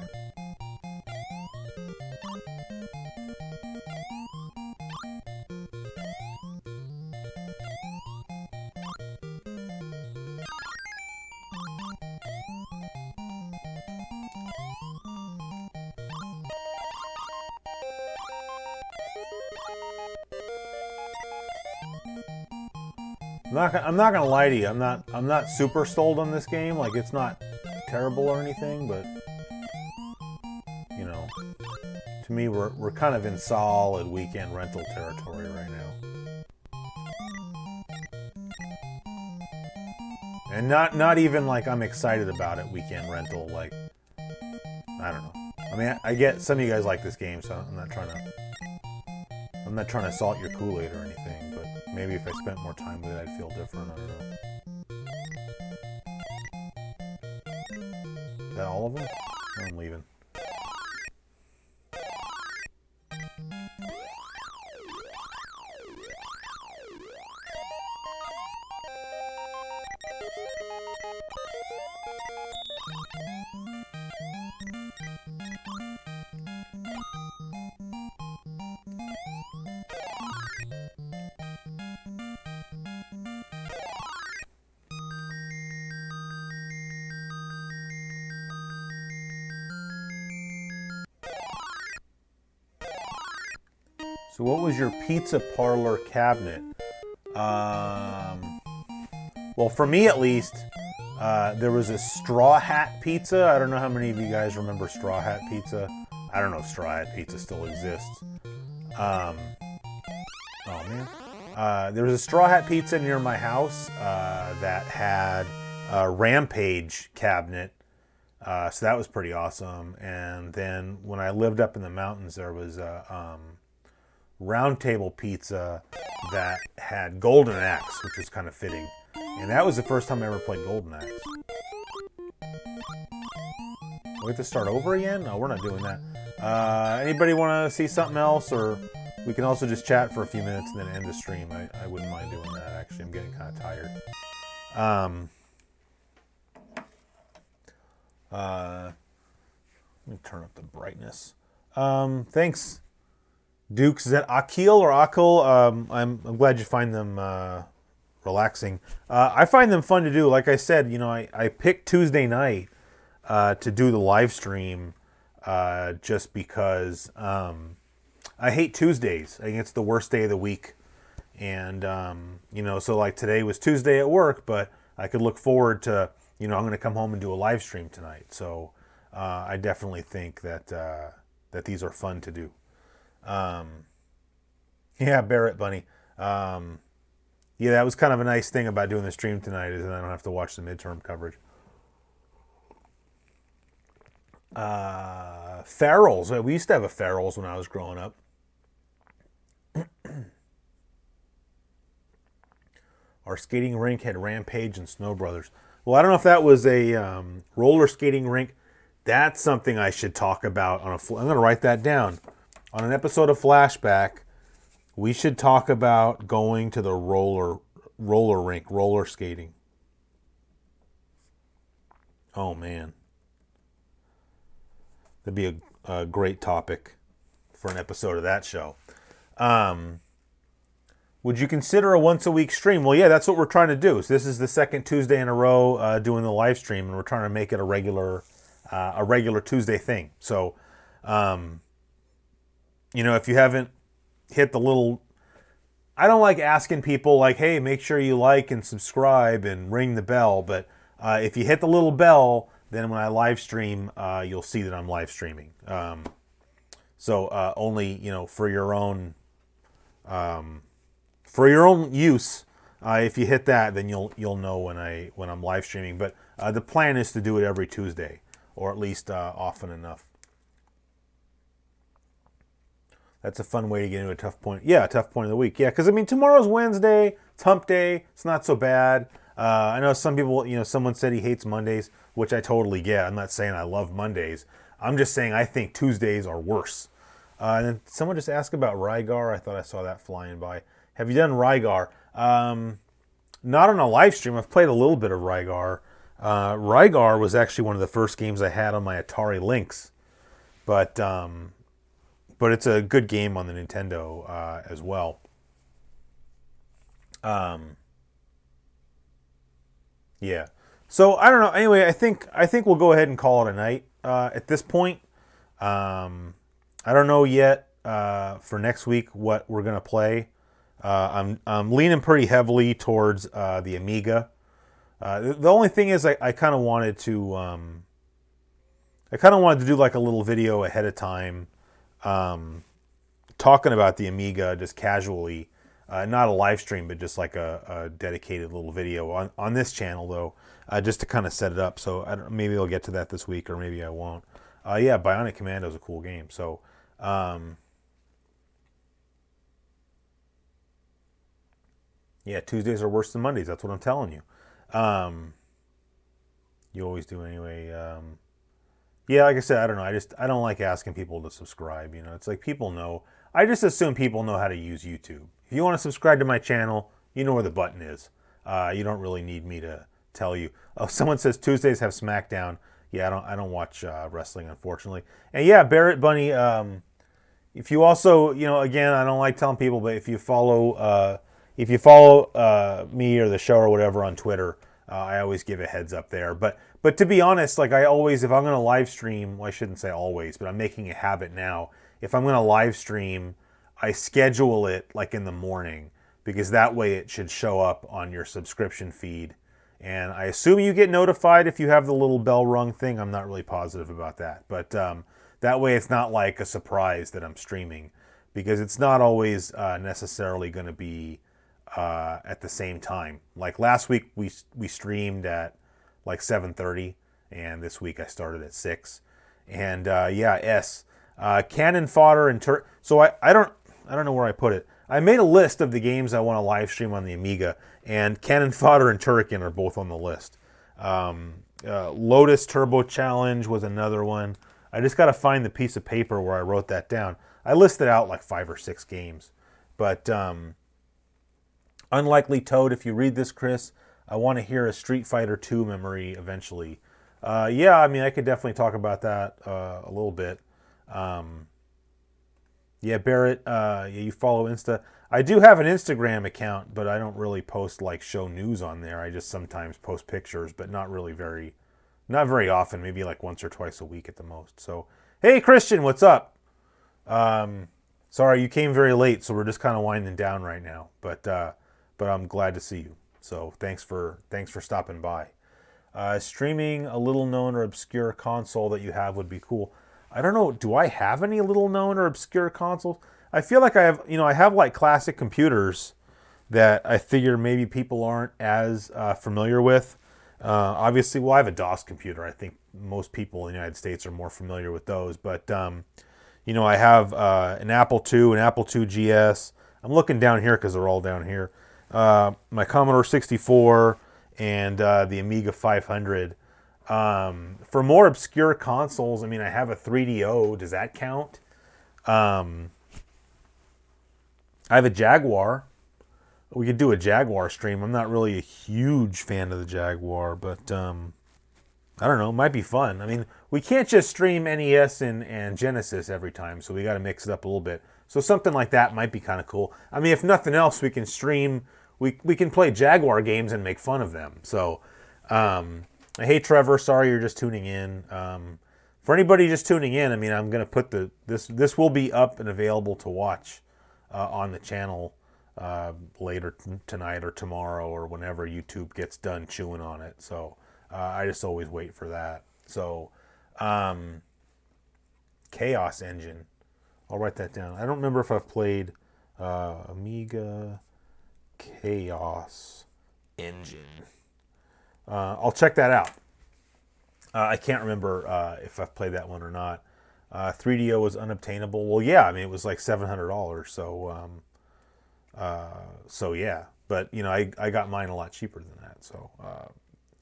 I'm not gonna lie to you. I'm not super sold on this game. Like, it's not terrible or anything, but you know, to me, we're kind of in solid weekend rental territory right now, and not even like I'm excited about it. Weekend rental, like, I don't know. I mean, I get some of you guys like this game, so I'm not trying to salt your Kool-Aid or anything, but maybe if I spent more time with it, I'd feel different. I don't know. Is that all of them? No, I'm leaving. So what was your pizza parlor cabinet? Well, for me at least, there was a Straw Hat Pizza. I don't know how many of you guys remember Straw Hat Pizza. I don't know if Straw Hat Pizza still exists. Oh man. There was a Straw Hat Pizza near my house that had a Rampage cabinet. So that was pretty awesome. And then when I lived up in the mountains, there was a Round Table Pizza that had Golden Axe, which was kind of fitting. And that was the first time I ever played Golden Axe. We have to start over again? No, we're not doing that. Anybody want to see something else? Or we can also just chat for a few minutes and then end the stream. I wouldn't mind doing that, actually. I'm getting kind of tired. Let me turn up the brightness. Thanks, Dukes. Is that Akil or Akil? I'm glad you find them relaxing. I find them fun to do. Like I said, you know, I picked Tuesday night to do the live stream just because I hate Tuesdays. I think it's the worst day of the week. And, you know, so like today was Tuesday at work, but I could look forward to, you know, I'm going to come home and do a live stream tonight. So I definitely think that that these are fun to do. Yeah, Barrett Bunny. Yeah, that was kind of a nice thing about doing the stream tonight is that I don't have to watch the midterm coverage. Farrell's. We used to have a Farrell's when I was growing up. Our skating rink had Rampage and Snow Brothers. Well, I don't know if that was a roller skating rink. That's something I should talk about on I'm going to write that down. On an episode of Flashback, we should talk about going to the roller rink, roller skating. Oh, man. That'd be a great topic for an episode of that show. Would you consider a once-a-week stream? Well, yeah, that's what we're trying to do. So this is the second Tuesday in a row doing the live stream, and we're trying to make it a regular Tuesday thing. So, you know, if you haven't hit the little... I don't like asking people, like, hey, make sure you like and subscribe and ring the bell. But if you hit the little bell, then when I live stream, you'll see that I'm live streaming. So only, you know, for your own use. If you hit that, then you'll know when I'm live streaming. But the plan is to do it every Tuesday, or at least often enough. That's a fun way to get into a tough point. Yeah, a tough point of the week. Yeah, because I mean tomorrow's Wednesday. It's hump day. It's not so bad. I know some people. You know, someone said he hates Mondays, which I totally get. I'm not saying I love Mondays. I'm just saying I think Tuesdays are worse. And then someone just asked about Rygar. I thought I saw that flying by. Have you done Rygar? Not on a live stream. I've played a little bit of Rygar. Rygar was actually one of the first games I had on my Atari Lynx. But it's a good game on the Nintendo as well. Yeah. So I don't know. Anyway, I think we'll go ahead and call it a night at this point. I don't know yet for next week what we're gonna play. I'm leaning pretty heavily towards the Amiga. The only thing is I kind of wanted to do like a little video ahead of time, talking about the Amiga just casually, not a live stream, but just like a dedicated little video on this channel though, just to kind of set it up. So maybe I'll get to that this week, or maybe I won't. Yeah, Bionic Commando is a cool game. So. Yeah, Tuesdays are worse than Mondays. That's what I'm telling you. You always do anyway. Yeah, like I said, I don't know. I don't like asking people to subscribe. You know, it's like people know. I just assume people know how to use YouTube. If you want to subscribe to my channel, you know where the button is. You don't really need me to tell you. Oh, someone says Tuesdays have SmackDown. Yeah, I don't watch wrestling, unfortunately. And yeah, Barrett Bunny. If you also, you know, again, I don't like telling people, but if you follow me or the show or whatever on Twitter, I always give a heads up there. But to be honest, like I always, if I'm going to live stream, well, I shouldn't say always, but I'm making a habit now. If I'm going to live stream, I schedule it like in the morning, because that way it should show up on your subscription feed. And I assume you get notified if you have the little bell rung thing. I'm not really positive about that. But that way it's not like a surprise that I'm streaming, because it's not always necessarily going to be at the same time. Like last week we streamed at like 7:30, and this week I started at 6. And cannon fodder and so I don't know where I put it. I made a list of the games I want to live stream on the Amiga, and Cannon Fodder and Turrican are both on the list. Lotus Turbo Challenge was another one. I just got to find the piece of paper where I wrote that down. I listed out like 5 or 6 games. But Unlikely Toad, if you read this, Chris, I want to hear a Street Fighter II memory eventually. Yeah, I mean, I could definitely talk about that a little bit. Yeah, Barrett, you follow Insta. I do have an Instagram account, but I don't really post like show news on there. I just sometimes post pictures, but not very often. Maybe like once or twice a week at the most. So, hey, Christian, what's up? Sorry, you came very late, so we're just kind of winding down right now. But I'm glad to see you. So thanks for stopping by. Streaming a little known or obscure console that you have would be cool. I don't know. Do I have any little known or obscure consoles? I feel like I have like classic computers that I figure maybe people aren't as familiar with. Obviously, well, I have a DOS computer. I think most people in the United States are more familiar with those. But, I have an Apple II, an Apple II GS. I'm looking down here because they're all down here. My Commodore 64 and the Amiga 500. For more obscure consoles, I mean, I have a 3DO. Does that count? I have a Jaguar. We could do a Jaguar stream. I'm not really a huge fan of the Jaguar, but I don't know. It might be fun. I mean, we can't just stream NES and Genesis every time, so we got to mix it up a little bit. So something like that might be kind of cool. I mean, if nothing else, we can stream. We can play Jaguar games and make fun of them. So, hey, Trevor. Sorry you're just tuning in. For anybody just tuning in, I mean, I'm going to put this will be up and available to watch on the channel later tonight or tomorrow or whenever YouTube gets done chewing on it. So I just always wait for that. So Chaos Engine. I'll write that down. I don't remember if I've played Amiga Chaos Engine. I'll check that out. I can't remember if I've played that one or not. 3DO was unobtainable. Well, yeah, I mean, it was like $700. So yeah. But, I got mine a lot cheaper than that. So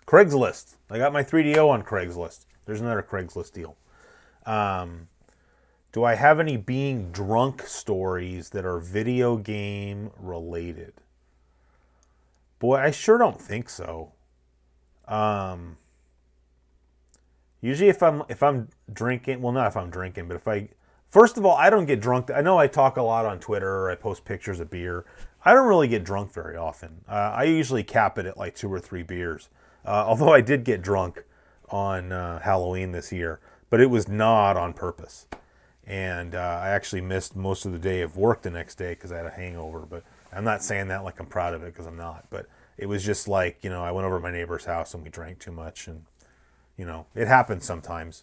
Craigslist. I got my 3DO on Craigslist. There's another Craigslist deal. Do I have any being drunk stories that are video game related? Boy, I sure don't think so. Usually if I'm drinking, well, not if I'm drinking, but first of all, I don't get drunk. I know I talk a lot on Twitter, or I post pictures of beer. I don't really get drunk very often. I usually cap it at like 2 or 3 beers. Although I did get drunk on Halloween this year, but it was not on purpose. And I actually missed most of the day of work the next day because I had a hangover. But I'm not saying that like I'm proud of it, because I'm not. But it was just like, I went over to my neighbor's house and we drank too much, and it happens sometimes.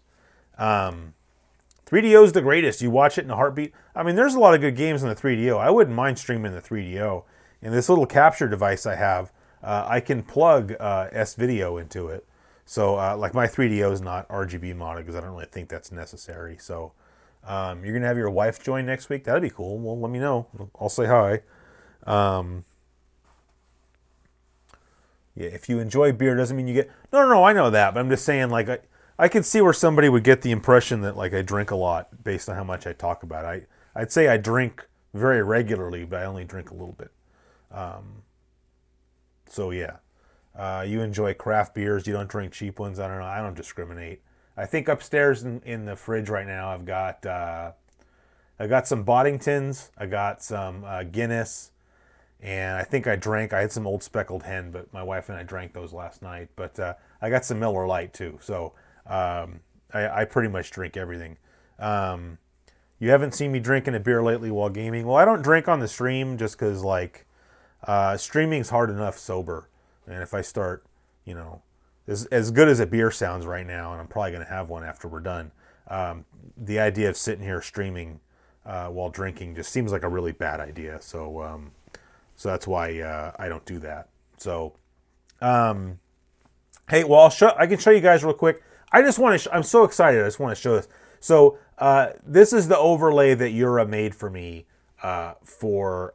3DO is the greatest. You watch it in a heartbeat. I mean, there's a lot of good games on the 3DO. I wouldn't mind streaming the 3DO. And this little capture device I have, I can plug S-Video into it. So, like, my 3DO is not RGB modded because I don't really think that's necessary. So, you're going to have your wife join next week? That'd be cool. Well, let me know. I'll say hi. Yeah, if you enjoy beer, doesn't mean you get... No, I know that. But I'm just saying, like, I could see where somebody would get the impression that, like, I drink a lot based on how much I talk about it. I'd say I drink very regularly, but I only drink a little bit. So, yeah. You enjoy craft beers. You don't drink cheap ones. I don't know. I don't discriminate. I think upstairs in the fridge right now, I've got some Boddingtons. I got some Guinness. And I think I had some Old Speckled Hen, but my wife and I drank those last night. But I got some Miller Lite too. So I pretty much drink everything. You haven't seen me drinking a beer lately while gaming. Well, I don't drink on the stream just because, like, streaming's hard enough sober. And if I start, you know, as good as a beer sounds right now, and I'm probably going to have one after we're done, the idea of sitting here streaming while drinking just seems like a really bad idea. So that's why I don't do that. So, hey, well, I can show you guys real quick. I just want to. I'm so excited. I just want to show this. So this is the overlay that Yura made for me for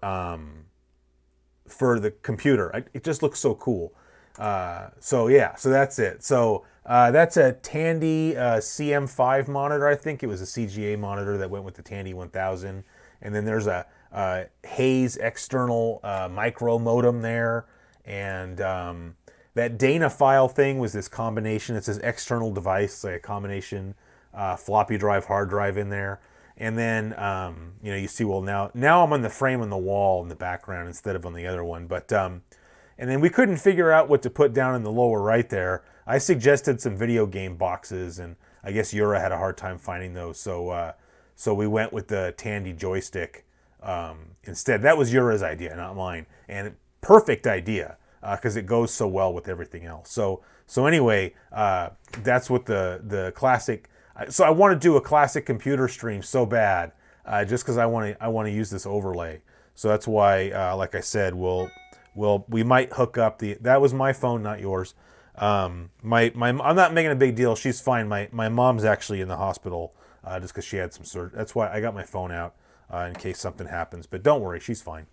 the computer. It just looks so cool. So yeah, so that's it. So that's a Tandy CM5 monitor. I think it was a CGA monitor that went with the Tandy 1000. And then there's a Hayes external micro modem there. And that Dana file thing was this combination. It's this external device, like a combination floppy drive, hard drive in there. And then, you know, you see, well, now I'm on the frame on the wall in the background instead of on the other one. But, and then we couldn't figure out what to put down in the lower right there. I suggested some video game boxes, and I guess Yura had a hard time finding those. So we went with the Tandy joystick instead. That was Yura's idea, not mine. And perfect idea, because it goes so well with everything else. So anyway, that's what the classic. So I want to do a classic computer stream so bad, just because I want to use this overlay. So that's why, like I said, we might hook up that was my phone, not yours. I'm not making a big deal. She's fine. My mom's actually in the hospital, just because she had some surgery. That's why I got my phone out in case something happens. But don't worry, she's fine.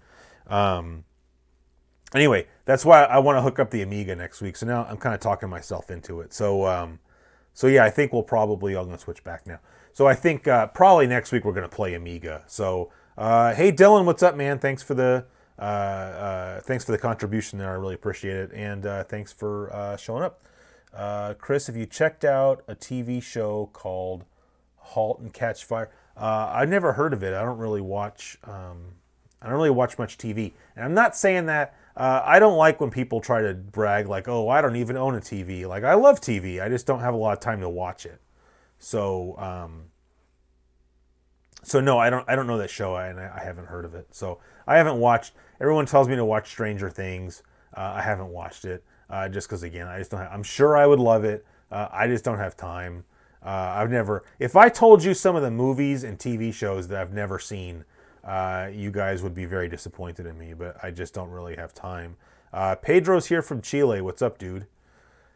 Anyway, that's why I want to hook up the Amiga next week. So now I'm kind of talking myself into it. So yeah, I think I'm going to switch back now. So I think probably next week we're going to play Amiga. So hey Dylan, what's up, man? Thanks for the contribution there. I really appreciate it, and thanks for showing up. Chris, have you checked out a TV show called *Halt and Catch Fire*? I've never heard of it. I don't really watch much TV, and I'm not saying that. I don't like when people try to brag like, "Oh, I don't even own a TV." Like, I love TV. I just don't have a lot of time to watch it. So no, I don't know that show, and I haven't heard of it. So I haven't watched. Everyone tells me to watch Stranger Things. I haven't watched it just because, again, I just don't have. I'm sure I would love it. I just don't have time. If I told you some of the movies and TV shows that I've never seen, you guys would be very disappointed in me, but I just don't really have time. Pedro's here from Chile. What's up, dude?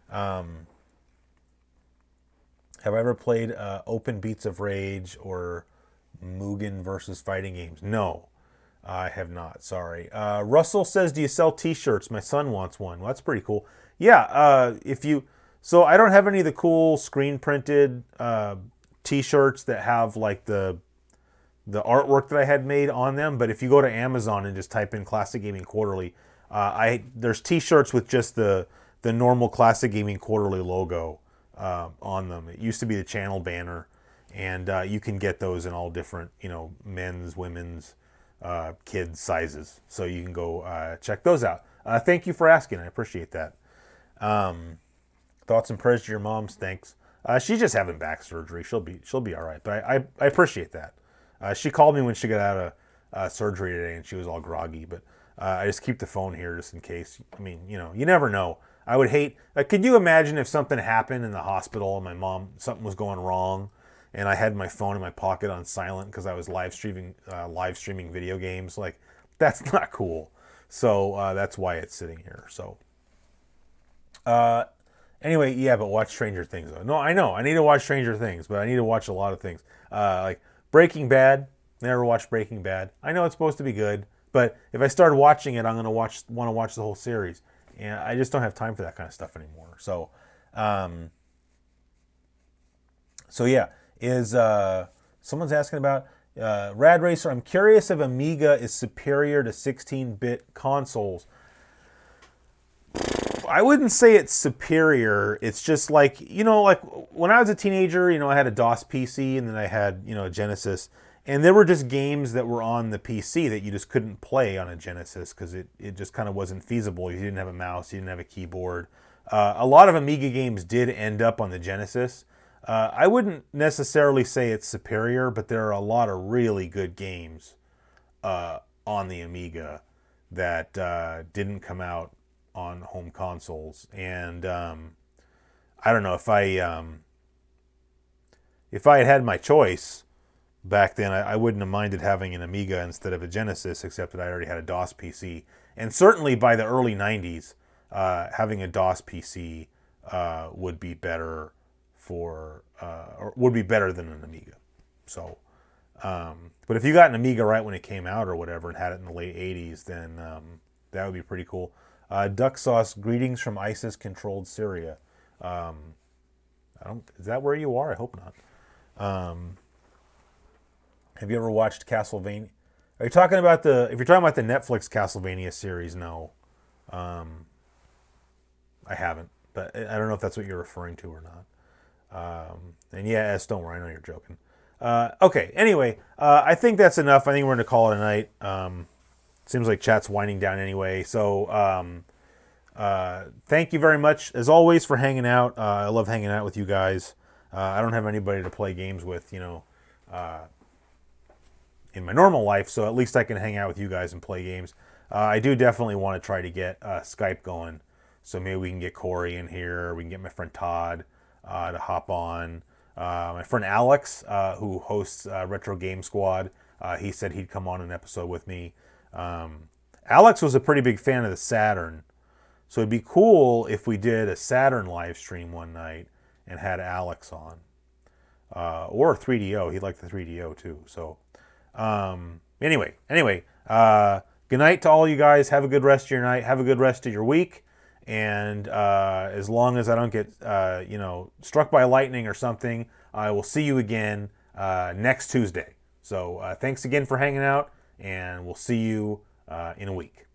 Have I ever played Open Beats of Rage or Mugen versus fighting games? No, I have not. Sorry. Russell says, do you sell t-shirts? My son wants one. Well, that's pretty cool. Yeah, so I don't have any of the cool screen printed t-shirts that have like the artwork that I had made on them, but if you go to Amazon and just type in Classic Gaming Quarterly, there's t-shirts with just the normal Classic Gaming Quarterly logo on them. It used to be the channel banner, and you can get those in all different, men's, women's, kids sizes. So you can go check those out. Thank you for asking. I appreciate that. Thoughts and prayers to your moms. Thanks. She's just having back surgery. She'll be all right. But I appreciate that. She called me when she got out of surgery today, and she was all groggy. But I just keep the phone here just in case. I mean, you never know. I would hate. Could you imagine if something happened in the hospital and my mom, something was going wrong, and I had my phone in my pocket on silent because I was live streaming video games? Like, that's not cool. So that's why it's sitting here. So anyway, yeah, but watch Stranger Things though. No, I know I need to watch Stranger Things, but I need to watch a lot of things. Like Breaking Bad. Never watched Breaking Bad. I know it's supposed to be good, but if I start watching it, I'm gonna want to watch the whole series, and I just don't have time for that kind of stuff anymore. So, yeah, someone's asking about Rad Racer. I'm curious if Amiga is superior to 16-bit consoles. I wouldn't say it's superior. It's just like, like when I was a teenager, I had a DOS PC, and then I had, a Genesis, and there were just games that were on the PC that you just couldn't play on a Genesis because it just kind of wasn't feasible. You didn't have a mouse, you didn't have a keyboard. A lot of Amiga games did end up on the Genesis, I wouldn't necessarily say it's superior, but there are a lot of really good games on the Amiga that didn't come out on home consoles. And I don't know if I had my choice back then, I wouldn't have minded having an Amiga instead of a Genesis, except that I already had a DOS PC. And certainly by the early 90s, having a DOS PC would be better or would be better than an Amiga. So, but if you got an Amiga right when it came out or whatever and had it in the late 80s, then that would be pretty cool. Duck Sauce, greetings from ISIS-controlled Syria. Is that where you are? I hope not. Have you ever watched Castlevania? Are you talking about if you're talking about the Netflix Castlevania series, no. I haven't, but I don't know if that's what you're referring to or not. And yeah, S, don't worry, I know you're joking. Okay, anyway, I think that's enough. I think we're going to call it a night. Seems like chat's winding down anyway. So thank you very much, as always, for hanging out. I love hanging out with you guys. I don't have anybody to play games with, in my normal life, so at least I can hang out with you guys and play games. I do definitely want to try to get Skype going, so maybe we can get Corey in here, we can get my friend Todd to hop on. My friend Alex, who hosts Retro Game Squad, he said he'd come on an episode with me. Alex was a pretty big fan of the Saturn, so it'd be cool if we did a Saturn live stream one night and had Alex on. Or 3DO, he liked the 3DO too, so... Anyway, good night to all you guys. Have a good rest of your night. Have a good rest of your week. And as long as I don't get, struck by lightning or something, I will see you again next Tuesday. So thanks again for hanging out, and we'll see you in a week.